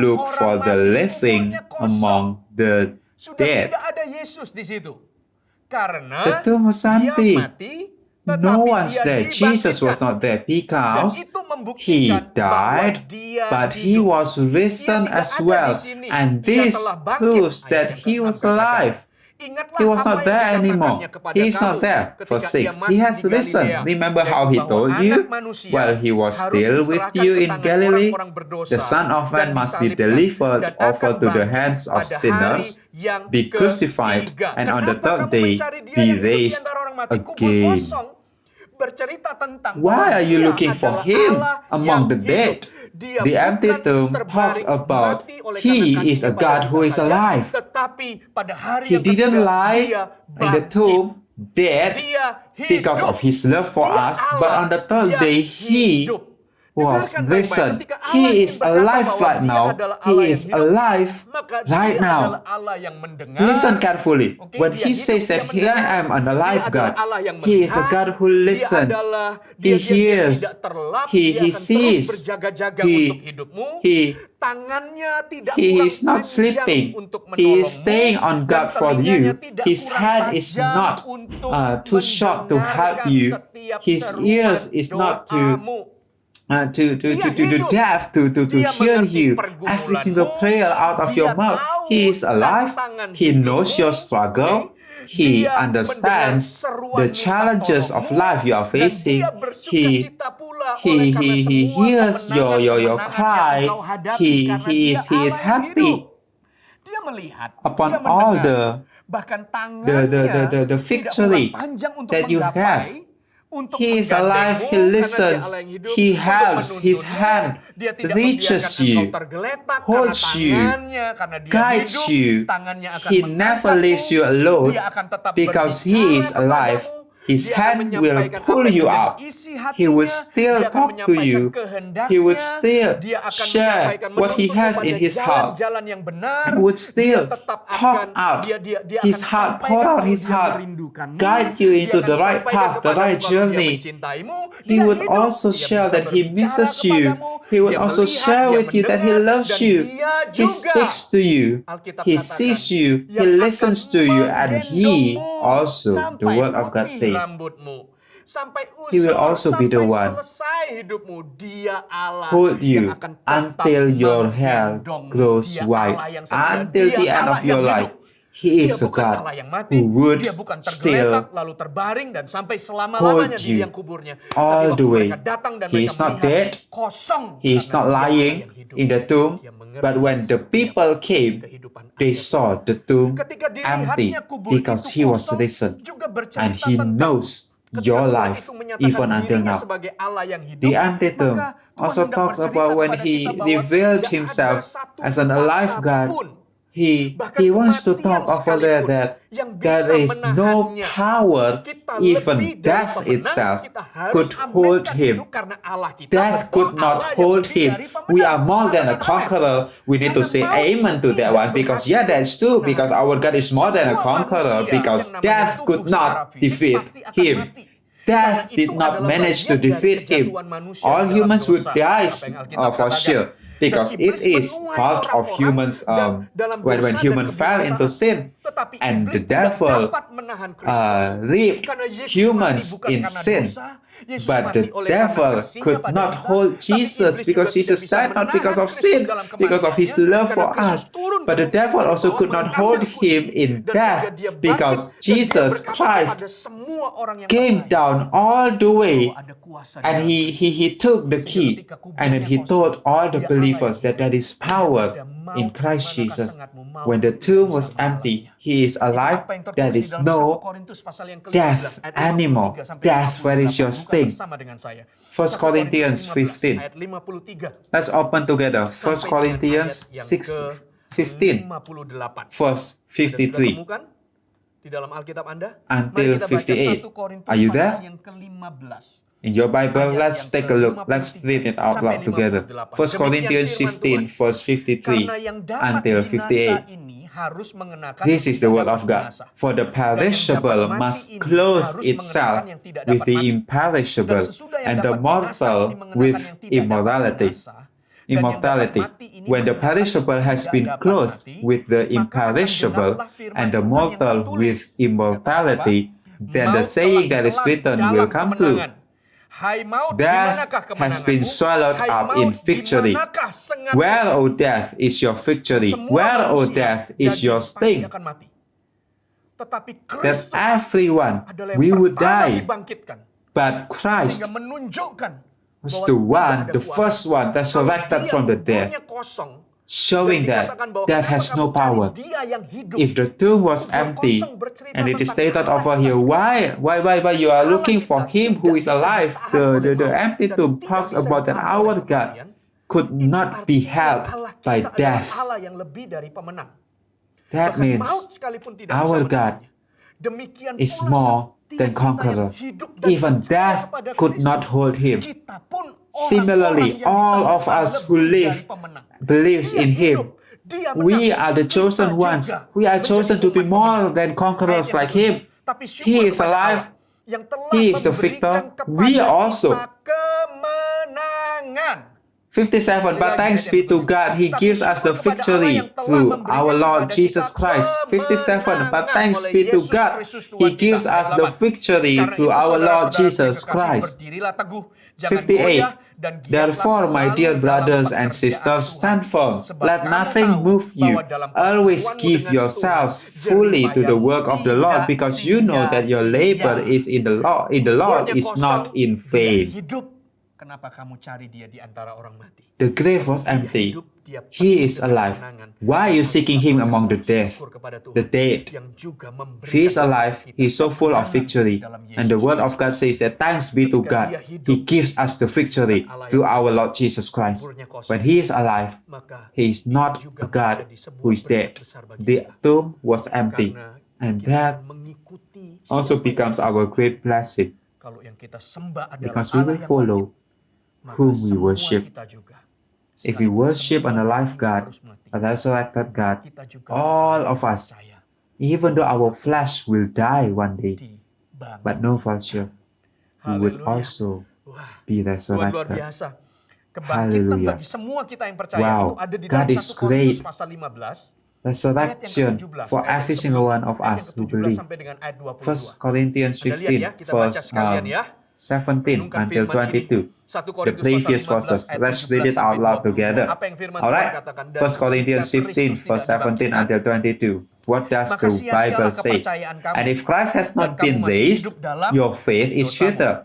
look for the living among the Sudah dead. tidak ada Yesus di situ. Karena Betul, Mas dia Santi. mati No one's there. Jesus was not there because he died, but he was risen as well. And this proves that he was alive. He was not there anymore. He is not there. Verse 6. He has risen. Remember how he told you? While he was still with you in Galilee, the Son of Man must be delivered over to the hands of sinners, be crucified, and on the third day be raised again. Why are you looking for him among the dead? The empty tomb talks about he is a God who is alive. He didn't lie in the tomb dead because of his love for us, but on the third day he was risen. He is alive right now. He is alive right now. Listen carefully. When he says that here I am an alive God, he is a God who listens. He hears. He sees. He is not sleeping. He is staying on God for you. His hand is not too short to help you. His ears is not to deaf to hear you. Every single prayer out of your mouth. He is alive. He knows your struggle. He understands the challenges of life you are facing. He hears your cry. He is happy upon all the victory that you have. He is alive, he listens, he helps, his hand reaches you, holds you, guides you. He never leaves you alone because he is alive. His hand will pull you up. He will still talk to you. He will still share what he has in his heart. He would still talk out his heart, pour out his heart, guide you into the right path, the right journey. He would also share that he misses you. He would also share with you that he loves you. He speaks to you. He sees you. He listens to you. And he also, the word of God says, he will also be the one hold you until your hair grows white, until the end of your life. He is a God who would still hold you all the way. He is not dead. He is not lying in the tomb. But when the people came, they saw the tomb empty because he was risen. And he knows your life even until now. The empty tomb also talks about when he revealed himself as an alive God. He wants to talk over there that there is no power, even death itself could hold him. Death could not hold him. We are more than a conqueror. We need to say amen to that one because that's true, because our God is more than a conqueror, because death could not defeat him. Death did not manage to defeat him. All humans would die for sure. Because it is part of humans when human fell into sin, and the devil reaped humans in sin. But the devil could not hold Jesus because Jesus died not because of sin, because of his love for us. But the devil also could not hold him in death because Jesus Christ came down all the way, and he took the key, and then he told all the believers that there is power in Christ Jesus. When the tomb was empty, he is alive. There is no death anymore. Death, where is your sting? 1 Corinthians 15. Let's open together. 1 Corinthians 6:15. Verse 53 until 58. Are you there? In your Bible, let's take a look. Let's read it out loud together. 1 Corinthians 15, verse 53 until 58. This is the word of God. For the perishable must clothe itself with the imperishable, and the mortal with immortality. When the perishable has been clothed with the imperishable, and the mortal with immortality, then the saying that is written will come true. Hai maut, di Death manakah has been kemenanganmu? swallowed Hai up maut, in di victory. manakah sengatmu? Where, O death, is your victory? Semua Where, O manusia death, is daging your pasti sting? akan mati. Tetapi That Kristus everyone, adalah yang we would pertama die, dibangkitkan. but Christ Sehingga menunjukkan was bahwa the tidak one, ada the kuasa. first one Kalau resurrected dia from the dead, kuburnya kosong, showing dan that dikatakan bahwa death kenapa has kamu no cari power. dia yang hidup? If the tomb was Kubur empty, kosong bercerita and it is tentang stated Allah over kita. here, why you are Allah looking for kita him who tidak is bisa alive? ditahan oleh The maut empty dan tomb tidak talks bisa about that ditahan our oleh God kematian. could Itu not be artinya held Allah by kita adalah death. Allah yang lebih dari pemenang. That Bahkan means maut sekalipun tidak our bisa God menahannya. Demikian is pula more setiap than kita conqueror. yang hidup dan Even percaya death kepada could Kristus, not hold him. kita pun Similarly, orang-orang yang all of ditandai us who lebih live dari pemenang. believes Dia in him. hidup, dia We menang. are the Kita chosen ones. juga We are menjadi chosen to be umat more pemenang. than conquerors Ayat yang like ketujuh. him. Tapi He syukur is kepada alive. Allah yang telah He is the memberikan victor. kepada We also. kita kemenangan. 57, but thanks be to God, He gives us the victory through our Lord Jesus Christ. 57, but thanks be to God, He gives us the victory through our Lord Jesus Christ. 58, therefore, my dear brothers and sisters, stand firm. Let nothing move you. Always give yourselves fully to the work of the Lord, because you know that your labor is in the Lord is not in vain. Kenapa kamu cari dia di antara orang mati? The grave was empty. He is alive. Why are you seeking him among the dead? The dead. If he is alive, he is so full of victory. And the word of God says that thanks be to God, He gives us the victory through our Lord Jesus Christ. When he is alive, he is not a God who is dead. The tomb was empty. And that also becomes our great blessing, because we will follow whom we worship. If we worship an alive God, a resurrected God, all of us, even though our flesh will die one day, but no for sure, we would also be Luar resurrected. biasa. Kebangkitan Hallelujah. bagi semua kita yang percaya Wow, itu ada di God dalam is 1 Korintus great. pasal 15 Resurrection for every single one of us who believe. sampai dengan ayat 22. 1 Corinthians Anda lihat ya, 15, kita baca verse sekalian ya. 17 Renungkan until firman ini. 22. 1 The Korintus previous pasal 15 verses. ayat Let's 17 read it out sampai loud 22. together. Apa yang firman Tuhan Alright, katakan? Dan 1 Corinthians jika 15, Kristus verse tidak 17 dibangkitkan, until 22. What does maka the sia-sialah Bible say? kepercayaan kamu, And if Christ has dan not kamu been masih raised, hidup dalam your faith is dosamu. futile.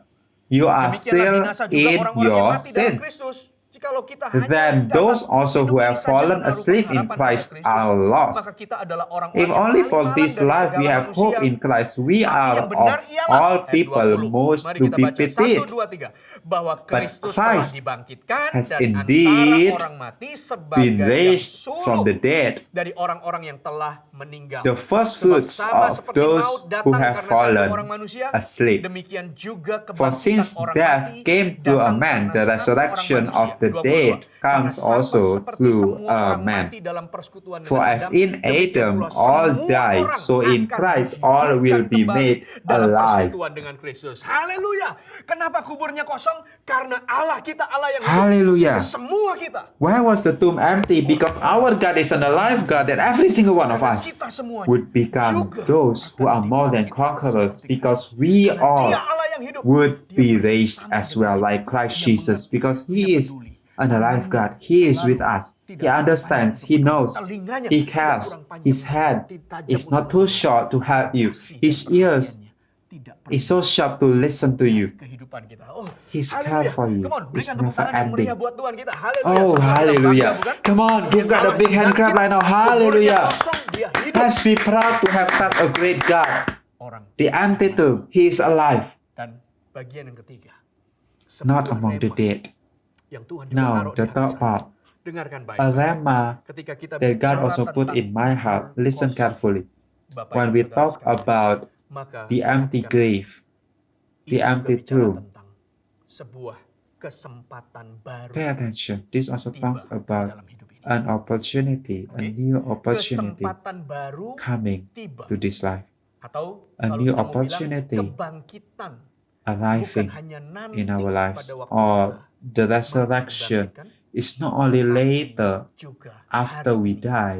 You are Demikianlah still binasa juga in orang-orang yang your mati dalam sins. Kristus. Jikalau kita hanya Then dalam those also who hidup have ini saja fallen menaruh asleep in pengharapan pada Christ Kristus, are maka lost. kita adalah orang-orang If yang only paling for malang this dari life we segala have hope manusia. in Christ, we Tapi are yang benar of ialah, all ayat people 20. most Mari to kita be baca, pitied. 1, 2, 3. Bahwa Kristus telah Christ dibangkitkan has dari indeed antara orang mati been sebagai yang raised sulung from the dead, dari orang-orang yang telah meninggal. the first Sebab fruits sama of seperti those maut datang who have karena satu fallen orang manusia, asleep. demikian juga For kebangkitan since orang death mati came through a datang man, karena the satu resurrection orang of manusia. the 22. dead Karena comes sama also seperti through semua a orang man. mati dalam persekutuan For dengan as Adam, in demikian Adam pula all semua die, orang so in akan Christ all will dihidupkan be kembali made dalam alive. persekutuan dengan Kristus. Haleluya. Kenapa kuburnya kosong? Karena Allah kita Allah yang hidup. Haleluya. Sehingga semua kita, Why was the tomb empty? Because our God is an alive God, that every single one of karena us kita semuanya would become juga those who are akan more than dibangkitkan conquerors, seperti because Kristus. we Karena all Dia Allah yang hidup. would Dia be raised bersama as dengan well, kita. like Christ Dia Jesus, mengerti, because dia He is peduli. an alive God. He is with us. He understands. He knows. Telinganya He tidak cares. kurang panjang His untuk hand tajam is untuk not too mendengar. short to help you. Kasih His dan ears perhatiannya tidak is so sharp to listen to you. kehidupan kita. Oh, His haleluya. care for you Come on, is berikan tepuk never tangan yang ending. meriah buat Tuhan kita. Haleluya. Oh, Semua kita hallelujah. bangga, bukan? Come on, give God a big hand clap right now. Kuburnya Hallelujah. kosong, dia hidup. Let's be proud to have such a great God. Orang. The antidote, He is alive, Dan bagian yang ketiga. not sebuah among the rema dead. yang Tuhan juga Now, taruh di the hati third saya. part, Dengarkan a baik. rema Ketika kita that God bicara also put tentang in my heart. kubur Listen kosong, carefully. Bapak When Ibu we Saudara talk sekalian, about maka the empty perhatikan, grave, ini the juga empty bicara tomb, tentang sebuah kesempatan baru pay attention. This also tiba talks di about dalam hidup ini. an opportunity, a Oke. new opportunity Kesempatan baru coming tiba. to this life, Atau a kalau new kita mau bilang opportunity kebangkitan bukan arriving hanya nanti in our lives, pada waktu or kita the mati resurrection dibangkitkan, is not only tetapi later juga after hari we ini die,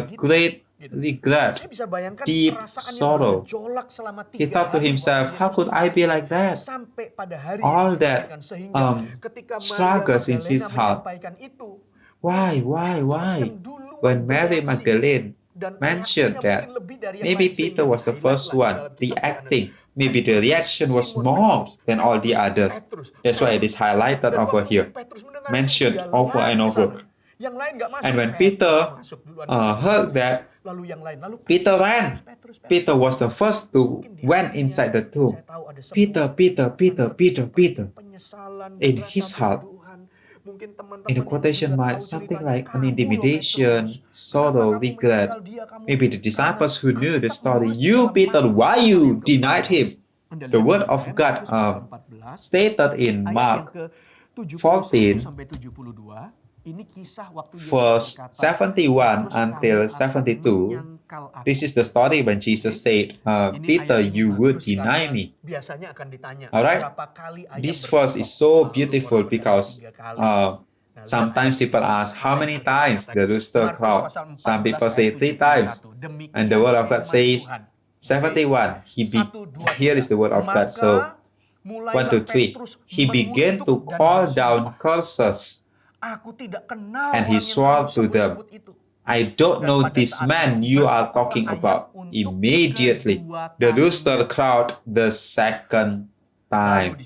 greatly glad, Saya bisa bayangkan deep perasaan yang sorrow. bergejolak selama He 3 thought to hari himself, waktu how Yesus could I be like that? sampai pada hari All Yesus that diberikan. Sehingga ketika Maria struggles in his Magdalena heart. menyampaikan itu, Why? Petrus yang duluan When Mary bereaksi, Magdalene dan mentioned reaksinya that, mungkin lebih dari yang maybe lain, sehingga Peter was the di-highlight first lagi one dalam kitab reacting. maybe the reaction was more than all the others. That's why it is highlighted over here, mentioned over and over. Yang lain nggak masuk. And when Peter heard that, lalu yang lain, Peter ran. Peter was the first to went inside the tomb. Peter. In his heart, in the quotation mark, something like an intimidation, sorrow, regret. Maybe the disciples who knew the story, you Peter, why you denied him? The word of God stated in Mark 14, verse 71 until 72. This is the story when Jesus said, Peter, you would deny me. Alright? This verse is so beautiful because sometimes people ask, how many times the rooster crowed? Some people say 3 times. And the word of God says 71. Here is the word of God. So 1 to 3. He began to call down curses. And he swore to them, I don't know this man you are talking about. Immediately, the rooster crowed the second time.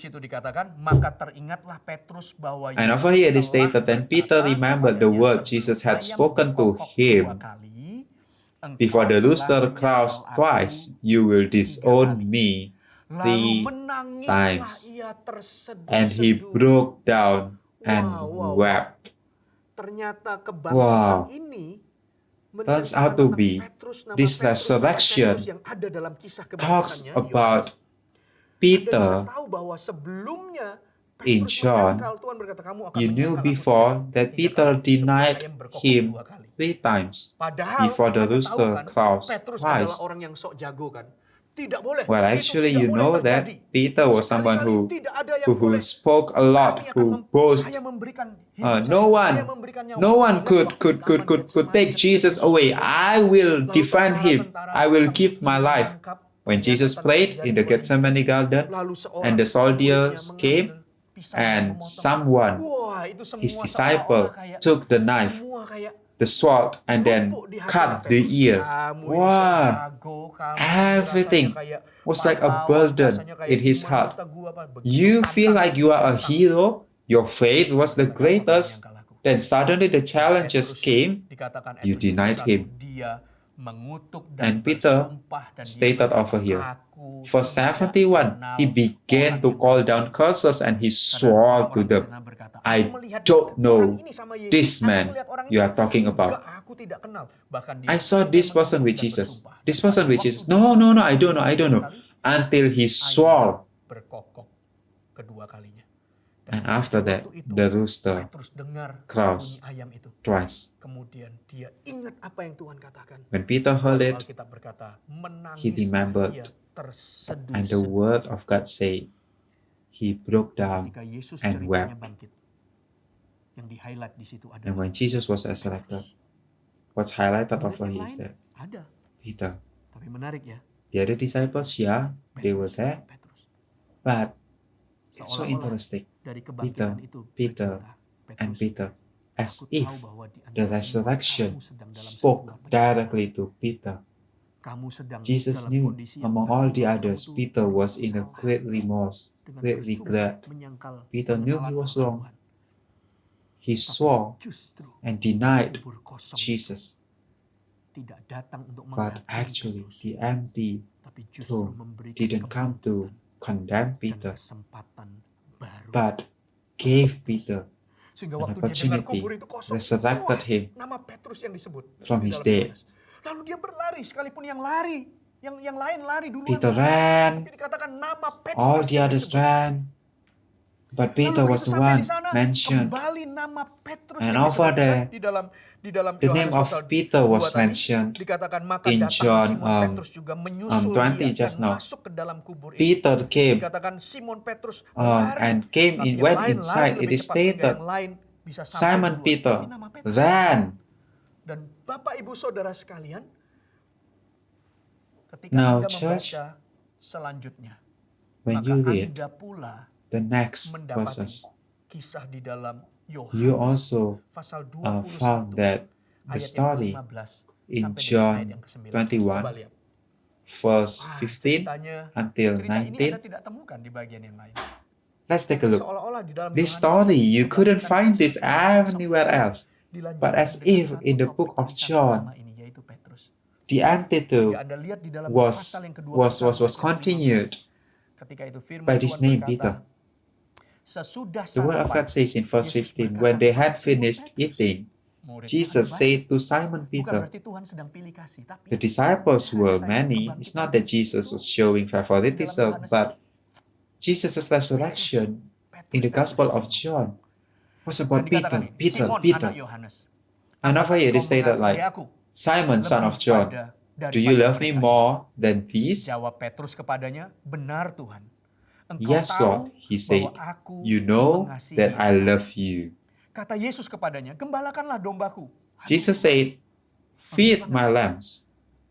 And over here it is stated, then Peter remembered the word Jesus had spoken to him. Before the rooster crows twice, you will disown me 3 times. And he broke down and wept. Wow. Turns out to be this resurrection talks about Peter in John. You knew before that Peter denied him 3 times before the rooster crows twice. Well, actually, you know that Peter was someone who spoke a lot, who boasted. No one could take Jesus away. I will defend him. I will give my life. When Jesus prayed in the Gethsemane garden, and the soldiers came, and someone, his disciple, took the knife, the sword, and then cut the ear. Wow! Everything was like a burden in his heart. You feel like you are a hero, your faith was the greatest, then suddenly the challenges came, you denied him. And Peter stated over here, verse 71, he began to call down curses and he swore to them, I don't know this man you are talking about. I saw this person with Jesus. This person with Jesus. No, I don't know. Until he swore. And after that, the rooster crows twice. When Peter heard it, he remembered. And the word of God said, he broke down and wept. And when Jesus was resurrected, what's highlighted over here is that Peter. The other disciples, yeah, they were there. But it's so interesting. Peter, as if the resurrection spoke directly to Peter. Jesus knew among all the others, Peter was in a great remorse, great regret. Peter knew he was wrong. He swore and denied Jesus. But actually, the empty tomb didn't come to condemn Peter, but gave Peter an opportunity, resurrected him from his death. Lalu dia berlari, sekalipun yang lain lari duluan. Peter ran, all the others ran, but Peter was the one mentioned. And over there, the name of Peter was mentioned in John 20 just now. Peter came and went inside. It is stated, Simon Peter ran. Dan Bapak Ibu Saudara sekalian, ketika Now, Anda church, membaca selanjutnya, when maka you read Anda pula the next mendapati verses, kisah di dalam you Yohanes also pasal 21 found that the ayat yang story ke-15 in sampai dengan ayat John yang ke-9. 21, Coba lihat. verse 15 ceritanya, until cerita ini 19. Anda tidak temukan di bagian yang lain. Let's take a look. Seolah-olah di dalam This Yohanes story, ini you couldn't membagikan find this kisah tentang anywhere sosok else. dilanjutkan But as dengan if satu in the topik book of yang sangat John, lama ini, yaitu Petrus. the antidote Jika Anda lihat di dalam was pasal yang kedua continued ketika itu firman by this Tuhan name berkata, Peter. sesudah The word of sarapan, God says in verse Yesus 15, berkata when they kepada had Simon finished Petrus, eating, muridnya Jesus ada banyak. said to Simon Bukan Peter, berarti Tuhan sedang pilih kasih, tapi the disciples were cerita many. kebangkitan It's not that Yesus Jesus itu was showing di dalam favoritism, Yohanes but ini. Jesus' resurrection in the Gospel of John was Dan about dikatakan ini, Peter, Simon Peter. anak Yohanes, And over apakah here it engkau is stated mengasihi like, aku Simon, son of lebih John, do you daripada love me mereka ini? more than these? Jawab Petrus kepadanya, benar Tuhan. Engkau Yes, tahu Lord, he said, bahwa aku you know mengasihi that I engkau. love you. Kata Yesus kepadanya, gembalakanlah dombaku. Aduh, Jesus said, feed my lambs.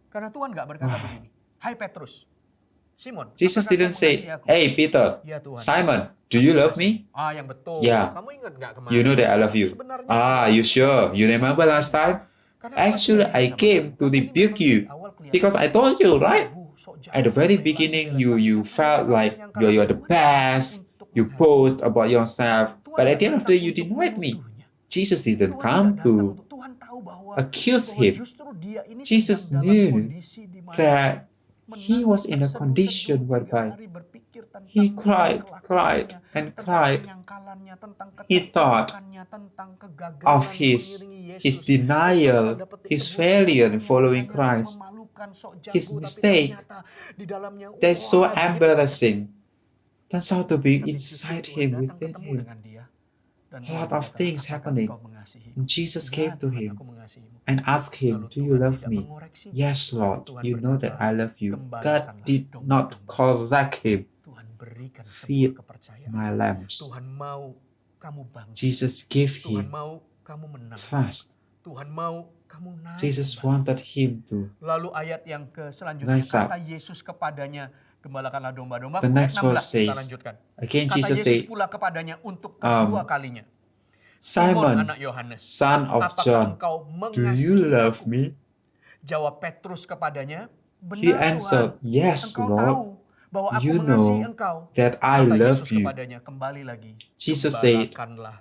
karena Tuhan gak berkata begini, hai Petrus, Simon, Jesus apakah kau didn't say, mengasihi aku? hey Peter, Ya Tuhan. Simon, do you love me? Yang betul. Yeah. Kamu ingat gak kemarin? You know that I love you. Sebenarnya You sure? You remember last time? karena apa Actually, terjadi I sama came kamu? to Kamu ini rebuke memang you dari awal kelihatan because I told you, right? ragu, sok jauh, At the very membela beginning, diri you dalam felt kamu like menyangka you're the Tuhan best. untuk You menghadap. boast about yourself, Tuhan but at nggak the end of the day, you datang untuk denied me. menuduhnya. Jesus Tuhan didn't tidak come datang to untuk- Tuhan tahu bahwa accuse bahwa him. justru dia ini Jesus sedang dalam knew kondisi di mana that he menangis was in a terseduh-seduh condition 3 whereby hari berpikir tentang he cried, kelakuannya, and tentang cried. penyangkalannya, tentang He thought keterpurukannya, tentang kegagalan of his mengiringi his Yesus. denial, Dan pada petik his sebuah failure in kesaksian following yang rasanya Christ, memalukan, sok his jago, tapi mistake. ternyata di dalamnya, That's so wah, begitu embarrassing. Turns out to be Tapi justru inside Tuhan him, datang within ketemu him. dengan dia. Dan A Tuhan lot of berkata, things "Apakah happening. engkau mengasihiku?" And Jesus "Ya, came to Tuhan, him aku mengasihimu." and asked him, Lalu do you Tuhan love tidak me? mengoreksinya. Yes, Lord, Tuhan you know that berkata, I love you. God "Gembalakanlah did not domba-domba." correct him. Tuhan berikan Feed sebuah kepercayaan. my lambs. Tuhan mau kamu bangkit. Jesus gave Tuhan him mau kamu menang. fast. Tuhan mau kamu naik Jesus kembali. wanted him to. Lalu ayat yang selanjutnya, Rise up. kata Yesus kepadanya, gembalakanlah domba-domba. The next Ayat 16 verse kita says, lanjutkan. again Kata Jesus Yesus said, pula kepadanya untuk kedua kalinya, Simon, anak Yohanes, son of apakah John, engkau do you mengasihi love aku? me? Jawab Petrus kepadanya, He benar answered, Tuhan, yes, engkau Lord, tahu bahwa aku you mengasihi know engkau. that I Kata love Yesus you. kepadanya, kembali lagi, Jesus said, gembalakanlah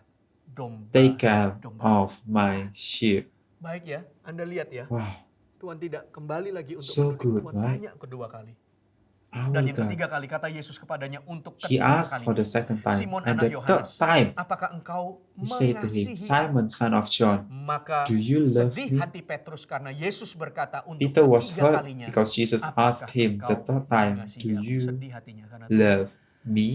take care domba-domba. of my sheep. Baik ya, Anda lihat ya, Wow, Tuhan tidak kembali lagi untuk So menuduh. good, Tuhan right? tanya kedua kali. our Dan yang God. ketiga kali kata Yesus kepadanya untuk He ketiga asked for the kalinya, second time. Simon And anak the third Yohanes, time, apakah engkau he said to him, mengasihi Simon, aku? son of John, Maka do you love sedih me? hati Petrus karena Yesus berkata untuk Peter was ketiga hurt kalinya, because Jesus apakah asked him the engkau third time, mengasihi do aku? you Sedih hatinya karena love me?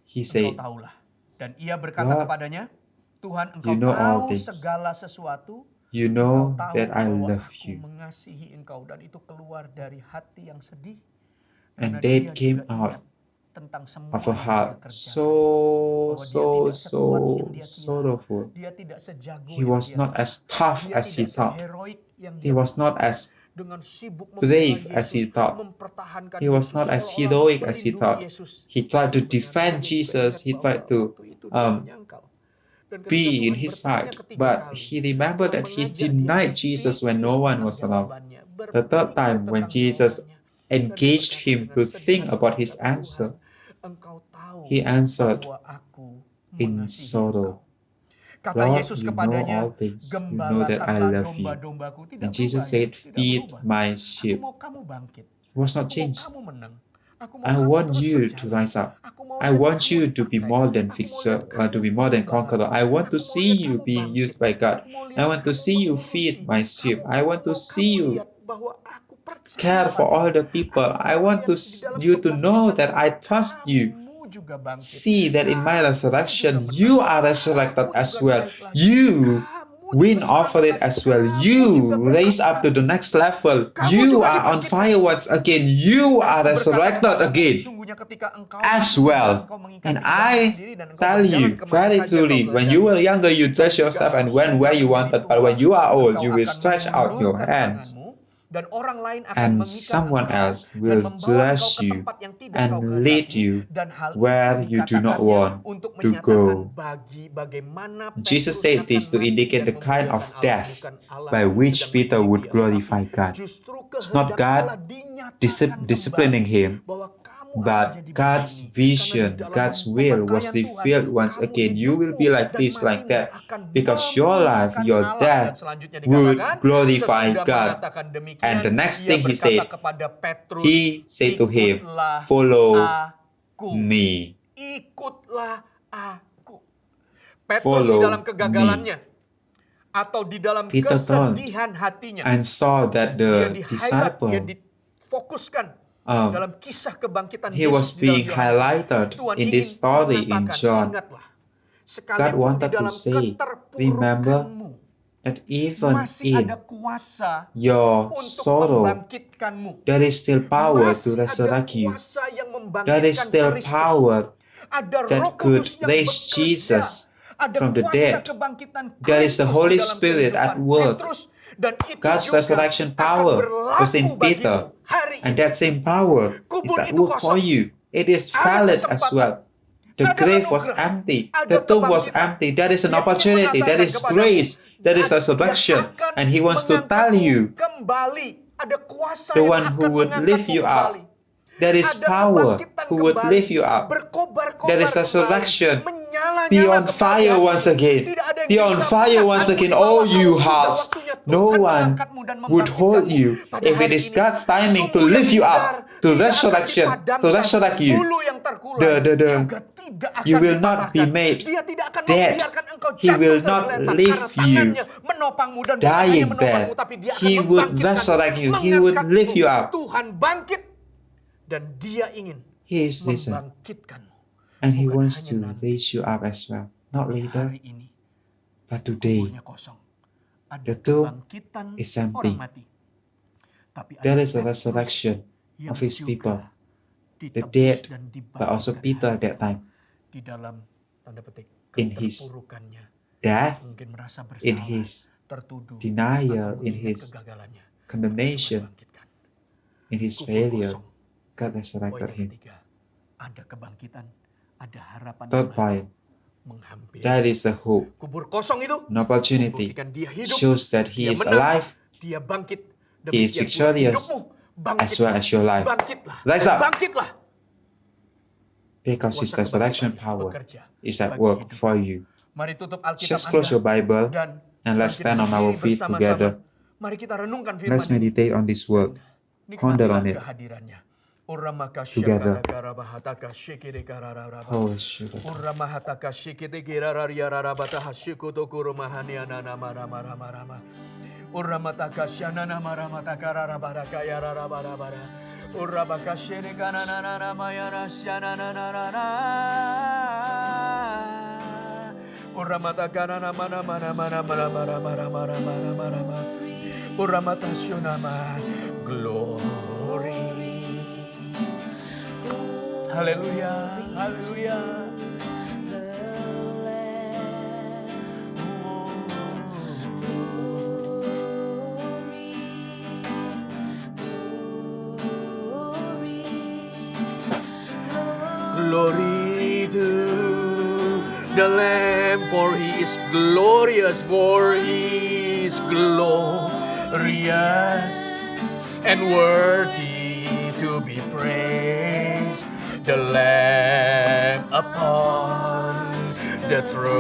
He engkau said, tahulah. Dan ia berkata Lord, kepadanya, Tuhan, engkau you know all tahu things. segala sesuatu. you Engkau know tahu that I bahwa love aku you. mengasihi engkau, dan itu keluar dari hati yang sedih. And Karena that dia came juga out ingat tentang semua of a yang dia heart kerjakan. so Bahwa dia tidak sekuat yang dia kira. sorrowful. Dia tidak sejago He yang was dia not kira. as tough Dia as he tidak thought. seheroik yang He dia was not pikirkan. as Dengan sibuk brave membela as he Yesus, thought. mempertahankan He was Yesus, not as seolah-olah heroic as he melindungi thought. Yesus. He tried to Sebenarnya defend dia juga Jesus. ingat He bahwa tried to waktu itu dia menyangkal. Dan ketika be in Tuhan his bertanya side, ketiga but kali, he remembered Tuhan that he mengajak dia denied berpikir Jesus when no one tentang was around. jawabannya, The third berpikir time when tentang Jesus jawabannya. engaged Dan dia him berkata to dengan sedih think hati, about his "Tuhan, answer, Engkau tahu he answered bahwa aku in mengasihi sorrow, engkau." Kata Lord, Yesus you know kepadanya, all things. You know that I "Gembalakanlah love you." domba-dombaku." Tidak And Jesus berubah, said, ya? Tidak feed berubah. my Aku sheep. mau kamu bangkit. It was not Aku mau changed. kamu menang. Aku mau I kamu want terus you to berjalan. rise up. Aku mau I lihat want kamu you to be dipakai. more than Aku mau fixer, lihat kamu to be more than berubah. conqueror. I want Aku to mau see lihat you kamu being bangkit. used by God. Aku mau lihat I want to kamu see you mengurusi. feed my sheep. I want to Aku see mau you lihat bahwa aku percaya care for padamu. all the people. I Aku want mau to lihat di dalam you to know kebangkitan that I trust you. kamu juga bangkit. See that in my Kamu resurrection, juga you menang. are resurrected Kamu as juga well. naik lagi. You Kamu win juga over it selamat as lagi. well. Kamu You juga raise berakar up to the lagi. next level. Kamu You juga are on dibangkitkan. fire once again. You are Aku berkata resurrected kepadamu, again sesungguhnya ketika engkau as masih muda, well. engkau mengikat And pingganmu I sendiri dan engkau tell berjalan you kemana very saja truly, kau when you were kehendaki. younger, you dress Tapi jika yourself and engkau went where sudah you menjadi wanted, but tua, when you are old, engkau you will akan stretch out your mengulurkan hands. tanganmu Dan orang lain akan and mengikat someone engkau else dan will membawa dress engkau ke you tempat yang tidak and kau lead kehendaki. you Dan hal where itu you do not dikatakannya want untuk to menyatakan go. bagaimana Jesus Petrus said akan this to mati indicate dan the kind of memuliakan Allah, death bukan Allah by which sedang Peter menguji would dia, glorify tetapi God. justru It's not kehendak Allah God dinyatakan disciplining kembali him, bahwa kamu akan but jadi God's begini. Karena di vision, dalam God's will was pemakaian Tuhan, revealed once kamu again. You will be hidupmu like dan this, like matimu that, akan because your life, memuliakan your Allah. Dan death selanjutnya would dikatakan, glorify sesudah God. mengatakan demikian, And the next ia thing he berkata said, kepada Petrus, he said to him, ikutlah "Follow aku. me." Ikutlah aku. Petrus di Follow dalam kegagalannya atau di dalam Peter turned kesedihan hatinya, and saw that dia the di-highlight, dia disciple, difokuskan dalam kisah kebangkitan he was Yesus di dalam being Yohanes. highlighted Tuhan in ingin this story in mengatakan, John. ingatlah, God sekalipun di wanted to dalam say, remember keterpurukanmu, that even masih ada in kuasa your untuk sorrow, membangkitkanmu. there is still power to Masih ada resurrect you. kuasa yang There is membangkitkan still Kristus. power Ada that Roh could Kudus yang raise bekerja. Jesus Ada from the kuasa dead. kebangkitan There is the Kristus Holy di dalam Spirit kehidupan at work. Petrus. Dan itu God's juga resurrection akan power berlaku was in bagimu Peter, hari and ini. that same power is Kubur at itu work for kosong. you. It is Ada valid as kesempatan. well. The Ada grave was anugerah. empty. Ada The tomb was kebangkitan. empty. There is an Dia ingin opportunity. There mengatakan is kepadamu, grace. There is dia resurrection. akan And He wants to tell mengangkatmu you, kembali. Ada kuasa the yang one akan who would lift mengangkatmu you kembali. up. There is Ada power kebangkitan who would kembali, lift you up. berkobar-kobar There is kembali, resurrection. menyala-nyala Be on kembali fire hatimu. once again. Tidak ada yang Be on bisa fire once menekanmu again. di bawah Oh, you kalau sudah hearts. waktunya No Tuhan one mengangkatmu dan would hold membangkitkanmu. you. Pada If it hari is ini, God's timing to sumbu yang lift you pudar up, to tidak akan resurrection, to dipadamkan. resurrect you, Bulu yang terkulai the juga tidak akan you will not be dipatahkan. made Dia tidak akan dead. membiarkan engkau He jatuh will not tergeletak leave karena you tangannya menopangmu dan bukan hanya dying menopangmu bad. tapi dia akan He would membangkitkanmu, resurrect you. He would mengangkatmu. lift you up. Tuhan bangkit dan dia ingin He is risen. membangkitkanmu. And He Bukan wants hanya to nanti, raise you up as well. Not tapi later, hari ini but today. kuburnya kosong. Ada The tomb kebangkitan is empty. orang mati. Tapi ada There is a Petrus resurrection yang of His juga people. The ditebus dead, dan but also dibangkitkan Peter at hari that time. di dalam tanda petik In his keterpurukannya, Death, mungkin merasa in bersalah, His tertuduh, denial, atau in mengingat His kegagalannya. condemnation, Tuhan bangkitkan. in His Kubur failure, kosong. God Poin resurrected yang Him. ketiga, ada kebangkitan, ada harapan Third yang point, menghampiri. that is a hope, Kubur kosong itu an opportunity, membuktikan dia hidup, shows that He dia is menang, alive, dia bangkit. He is Demikian pula victorious, hidupmu, bangkitlah, as well as your life. Bangkitlah, Rise up. bangkitlah. because His Kuasa resurrection kebangkitan power bekerja is at bagi work hidup. for you. Mari tutup Alkitab Just close your Anda Bible dan and let's mari kita stand on our berdiri feet bersama-sama. together. Mari kita renungkan firman Let's meditate on this word. Ponder Nikmatilah on it. kehadirannya. Uramaka Together. syakarabahataka shikirikarararaba. Oh, shit. Uramahataka shikirikirarariyararabataha shikutokurumahanyananamaramarama. Uramataka shananamaramatakalarabarakararabarabara. Urabaka shirikanananamayara shanananarara. Uramatakananamanamanamanamanamanamanamanamanama. Uramatasyunama. Glory. Haleluya, haleluya. Glory to the Lamb, for He is glorious, for He is glorious and worthy to be praised. The Lamb upon the throne,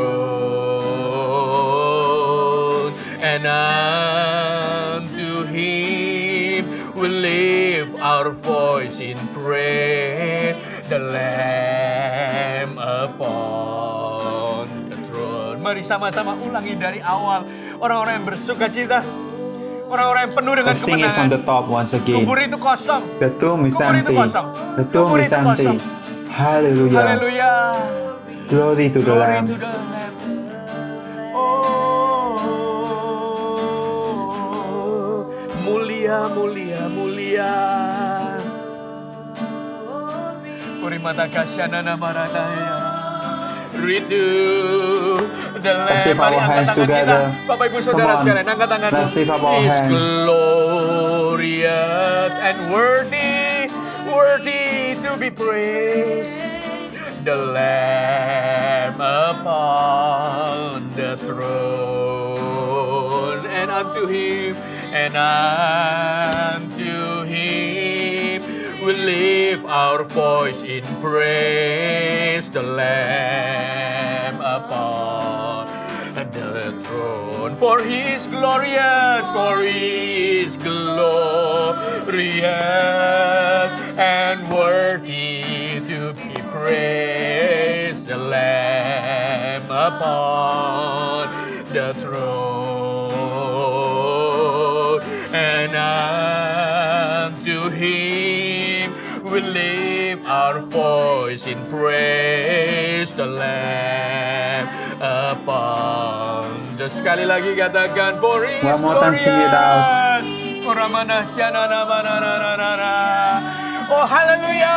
and unto Him we lift our voice in praise. The Lamb upon the throne. Mari sama-sama ulangi dari awal. Orang-orang yang bersuka cita, orang-orang yang penuh dengan Let's sing it from the kemenangan. top once again. Kubur itu kosong. The tomb is Kubur itu empty. kosong. The tomb Kubur is itu empty. kosong. Hallelujah. Haleluya. Glory to the Glory Lamb. to the Lamb. Oh, mulia, mulia, mulia. Urimata kasyana namaranaya. Ritu The Lamb. Let's lift Mari our angkat hands tangan kita. together. Bapak Ibu Come Saudara on. sekalian, angkat tanganmu. Let's lift up our He's hands. glorious and worthy to be praised. The Lamb upon the throne, and unto Him we lift our voice in praise. The Lamb upon the throne, for He is glorious, and worthy to be praised. The Lamb upon the throne, and unto Him we lift our voice in praise. The Lamb upon. Sekali lagi katakan, for He is One more time, sing it out. Oh, haleluya,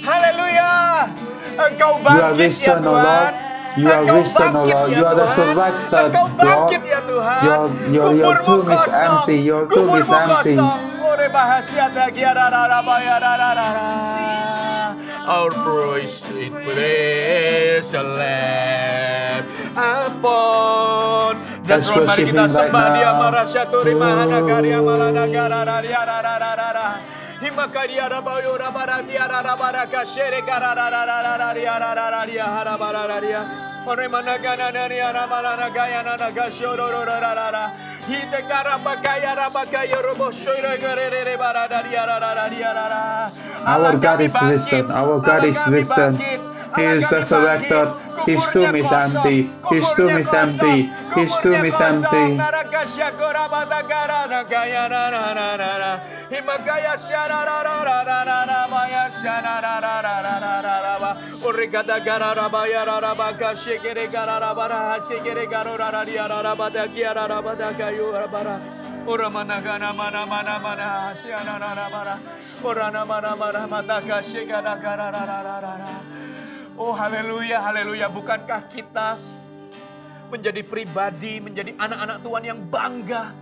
haleluya. Engkau You are bangkit ya risen, O Tuhan. Lord. You are Engkau risen, O bangkit Lord. ya You are Tuhan. resurrected, Engkau God. bangkit ya Tuhan. Your tomb is Kuburmu empty. Your tomb is Kuburmu empty. kosong. Ore bahasia our praise in place the Lamb upon the Let's throne. Mari worship kita Him right sembah Dia. now. Marasyaturi mahana karya malanagara rararararara. Himakaria rabayo rabaradia rarabaraka shere kararararararia rarararia harabarararia. Ore managana naria ramalagaya nanagasyorororarara. Hite karabagaya rabagaya roboshoira garere baradaria rarararia rara. Our God is risen. Our God is risen. He is resurrected. His tomb is empty. His tomb is empty. His tomb is empty. Ora mana gana mana mana mana siana rara bara. Ora na mana mana mata kasih gana gara rara rara. Oh haleluya, haleluya. Bukankah kita menjadi pribadi, menjadi anak-anak Tuhan yang bangga?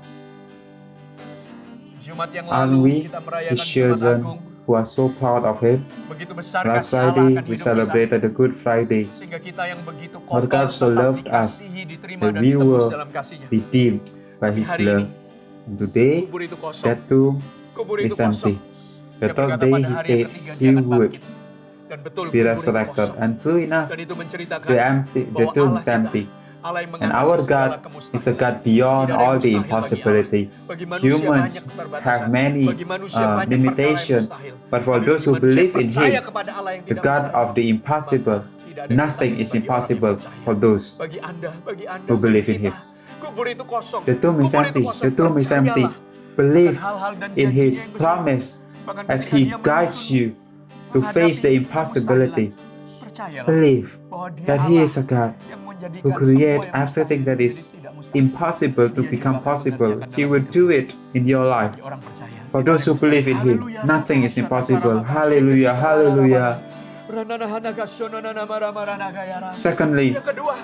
Jumat yang Aren't lalu we kita His merayakan Jumat children Agung. who are so proud of Him? Begitu besar Last kasih Allah Friday, akan we hidup kita. celebrated the Good Friday. Sehingga kita yang begitu Our kotor God so tetap loved us dikasihi, diterima that dan we ditebus were dalam kasih-Nya. redeemed by Tapi His hari love. ini, And today, kubur itu kosong. that tomb Kubur itu is kosong. empty. The Dia third berkata day, pada He hari said yang ketiga He Dia akan would bangkit. Dan betul be kubur itu resurrected. kosong. And true enough, Dan itu menceritakan the bahwa tomb Allah is kita, empty. Allah yang And mengatasi our segala God is a kemustahilan. God beyond Tidak ada yang all the mustahil bagi impossibility. Allah. Bagi manusia Humans banyak keterbatasan. have many Bagi manusia banyak perkara yang limitations, mustahil. but for Tapi those bagi who manusia believe in percaya Him, kepada Allah yang the tidak God mustahil, of the impossible, maka tidak ada yang nothing mustahil is bagi orang yang impossible percaya. for those Bagi Anda, who believe in Him. kubur itu kosong. The tomb is Kubur itu empty. kosong. The tomb is empty. Percayalah Believe akan hal-hal dan in janjinya His yang besar. promise Bahkan as ketika He Dia guides menuntun you to face the menghadapi impossibility. kemustahilan, percayalah Believe bahwa Dia that He Allah is a God yang menjadikan who semua create yang everything mustahil that is menjadi tidak mustahil. impossible to Dia become juga akan possible. mengerjakan He dalam will hidup do it in your life. bagi orang percaya. For those who believe in Him, nothing is impossible. Hallelujah, hallelujah. Secondly, Yang kedua,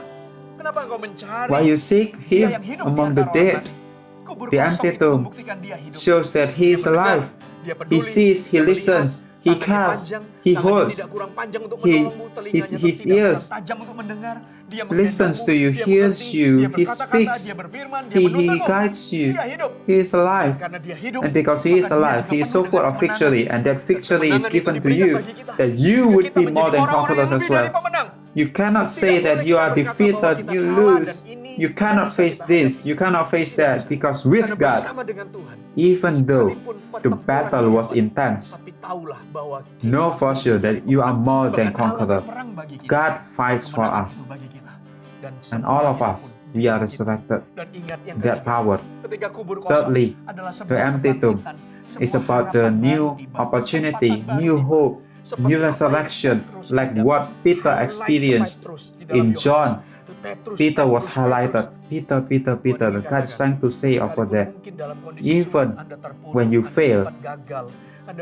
kenapa engkau mencari why you seek Dia Him yang hidup among di the antara dead orang mati? Kubur the kosong empty itu tomb membuktikan Dia hidup. shows that He is Dia mendengar, alive. Dia He peduli, sees, He dia melihat, listens, He tangannya cares, panjang, He tangannya holds, tidak kurang panjang untuk He- menolongmu, telinganya His tidak ears kurang tajam untuk mendengar. Dia listens menggendongmu, to you, dia hears mengerti, you, dia He berkata-kata, speaks, dia berfirman, dia He menuntunmu. guides you. Dia hidup. He is alive. Karena Dia hidup, And because He is maka Dia alive, juga He is so penuh full dengan of victory, kemenangan. and that Dan victory is kemenangan itu given to diberikan you, bagi kita. that you Sehingga would kita be menjadi more than orang-orang conquerors yang as lebih dari well. pemenang. You cannot say Tidak that boleh you kita are berkata defeated, bahwa kita you kalah lose, dan ini you tidak cannot bisa face kita this, hadapi. you cannot face Tidak that, bisa. because with Karena God, bersama dengan Tuhan, even though sekalipun the pertempuran battle was hebat, intense, tapi tahulah bahwa kita know for sure that you are more than bahkan Allah conqueror. berperang bagi kita. God fights for Kemenangan us, itu bagi kita. Dan and all of semuanya us, pun we are kita. resurrected. Dan ingat yang That ketiga, power. ketika kubur kosong Thirdly, adalah sebuah the empty tomb kebangkitan, is sebuah about the harapan new baru tiba, opportunity, kesempatan baru new tiba. hope, Seperti new apa yang resurrection, Petrus like dapat what Peter highlight experienced Petrus di dalam in Yohanes. John. Petrus, Peter was Petrus, highlighted. Petrus. Peter. God is trying to say over Sekalipun there. mungkin dalam kondisi Even sulit Anda terpuruk, when you Anda fail, sempat gagal,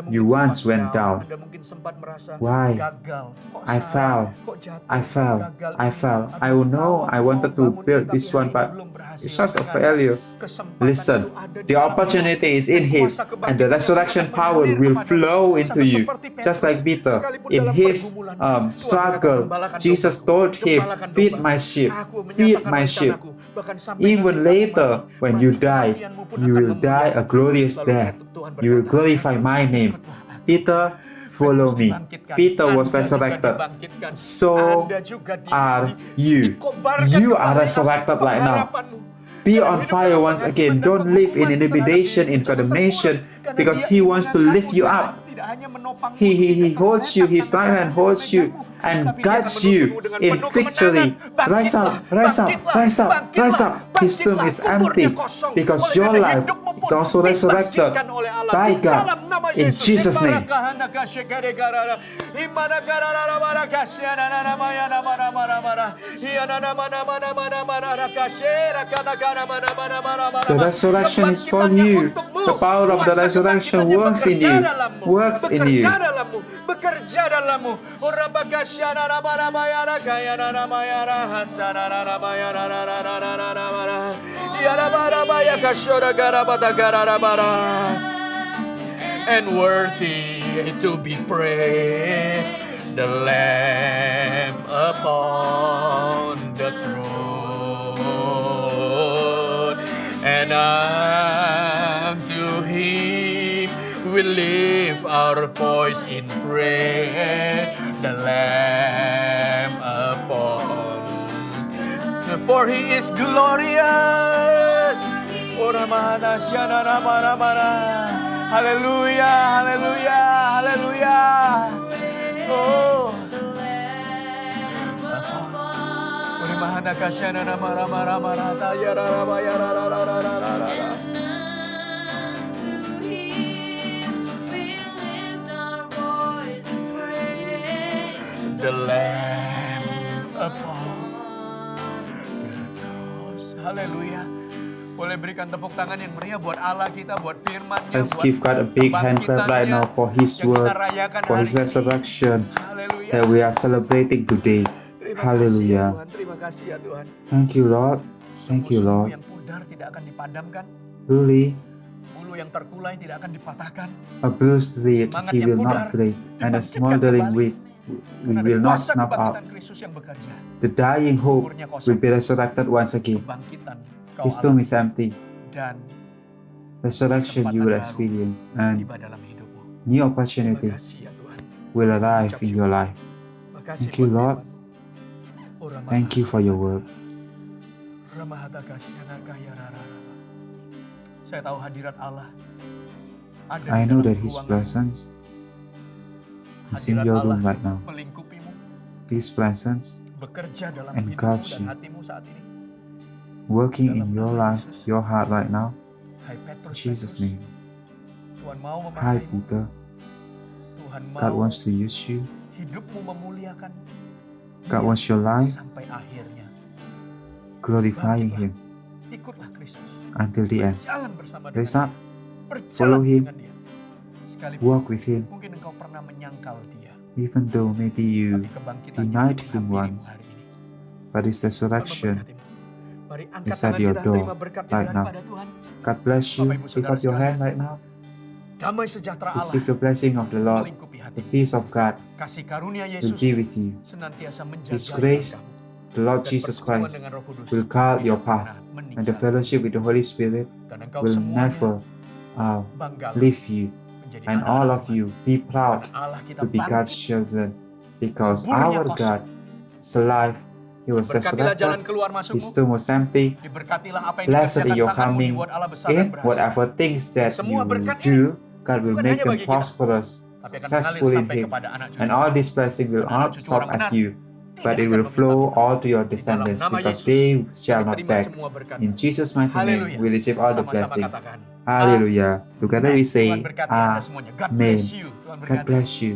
You once went down. Anda mungkin sempat merasa Why? gagal. Kok I salah? fell. Kok jatuh? I fell. Gagal I ini. fell. Aduh, I know I tahu wanted mau to bangun build ini, this tapi one, hari but ini belum berhasil. it's just a Ingat, failure. kesempatan Listen, itu ada di the dalam opportunity Tuhan. is in Dan Him, kuasa and the kebangkitan resurrection akan power mengalir will kepadamu. flow into Sama you, seperti just Petrus, like Peter. sekalipun In dalam his pergumulan, Tuhan akan struggle, gembalakan Jesus dombaku, told him, gembalakan "Feed dombaku. my sheep, Aku feed menyatakan my sheep." rencanaku. Bahkan sampai Even nanti kamu later, mati, when you mati die, kematianmu pun you akan will die a memuliakanku. glorious Lalu death. Tuhan You will berkata, glorify my "Petrus, name." ikutlah aku." Peter, follow Petrus me. dibangkitkan. Peter was Anda juga resurrected. dibangkitkan. So Anda juga are you. dikobarkan You kembali are resurrected right now. pengharapanmu. Be Jangan on hidup fire dalam once penghakiman again. dan Don't live in penghukuman terhadap intimidation, dirimu. in Jangan condemnation, terpuruk, karena because Dia He ingin wants to mengangkatmu. lift you Dia up. tidak hanya menopangmu, He tidak akan holds you, His meletakkan right hand tangannya holds you memegangmu, and tapi Dia akan guides menuntunmu you dengan in penuh victory. kemenangan. Rise up, rise up, rise up, rise up. His tomb is empty because your life is also resurrected by God. In Jesus' name. The resurrection is for you. The power of the resurrection works in you. Works in you. Bekerja dalammu. And worthy to be praised, the Lamb upon the throne, and unto Him we lift our voice in praise, the Lamb upon. For He is glorious. Haleluya, haleluya, haleluya. Oh. The Lamb upon the cross. Haleluya. Boleh berikan tepuk tangan yang meriah buat Allah kita, buat firman-Nya, Let's buat give God a big hand clap right now for His yang kita word, rayakan for His hari ini. resurrection Haleluya. that we are celebrating today. Terima kasih ya Hallelujah. Tuhan, terima kasih ya Tuhan. Thank you, Lord. Thank you, Sumur-sumur Lord. yang pudar tidak akan dipadamkan, Truly, bulu yang terkulai tidak akan dipatahkan. a bruised reed Semangat He yang will pudar not break, and a dibangkitkan smoldering kembali. wheat Karena ada will not kuasa snuff out. kebangkitan Kristus yang bekerja. The dying hope Kuburnya kosong. will be resurrected once again. Kebangkitan kau His tomb alami is empty. dan Resurrection you will experience, and tiba dalam hidupmu. new Terima opportunity kasih ya Tuhan. will arrive in your life. Terima kasih Thank you, buat Lord. firman-Mu. Oh, Rama Thank you for your word. Rama Hata Kasyana Kaya Rara. Saya tahu hadirat Allah ada I di know dalam that His ruangan. presence is in Hadirat your Allah room right now. melingkupimu, His presence bekerja dalam And hidupmu guides dan you. hatimu saat ini. working in your life, your heart right now. Hai Petrus, In Jesus' Petrus, name. Tuhan mau Hi, memakaimu. Peter. Tuhan God mau wants to use you. hidupmu memuliakan God Dia wants your life sampai akhirnya. glorifying Him Ikutlah Kristus. until the end. Jalan bersama dengan Rise up, Dia. Berjalan follow Him, dengan Dia. Sekalipun walk with Him, mungkin engkau pernah menyangkal Dia, even though maybe you tapi kebangkitan denied yang Him menghampirimu once, hari ini. but His Tuhan resurrection memberkatimu. Mari angkat is at tangan your kita, door terima berkat right now. daripada Tuhan. God bless you. Bapak, Ibu, Lift up your hand right now. Damai sejahtera Allah Receive the blessing of the Lord. melingkupi The hatimu. peace of God Kasih karunia will Yesus be with you. senantiasa menjaga His grace, kamu. the Lord Dan Jesus persekutuan Christ, dengan Roh Kudus will guard your tidak path, pernah and the meninggalkan. fellowship with the Holy Spirit Dan engkau will semuanya never banggalah leave you. menjadi And all anak-anak of Tuhan. you, be proud Karena Allah kita to be God's bangkit. children, because Kuburnya our kosong. God is alive. He was Berkatilah jalan resurrected. keluar His masukmu. tomb was empty. Diberkatilah apa yang Blessed dikerjakan is your tanganmu coming dibuat Allah besar dan in. berhasil. Whatever things that Semua you berkat ini do, God will bukan make hanya them bagi kita, prosperous, tapi akan mengalir successful in sampai Him. kepada anak cucu. And all this blessing will Dan anak not cucu stop orang at benar you, but it will flow all to your descendants, Dalam nama because Yesus, they shall kami not terima beg. semua berkat. In Jesus' mighty name, Hallelujah. we receive all the Sama-sama blessings. katakan. Hallelujah. Together we say, Tuhan berkati Anda semuanya. God Amen. bless you. Tuhan God berkati. bless you.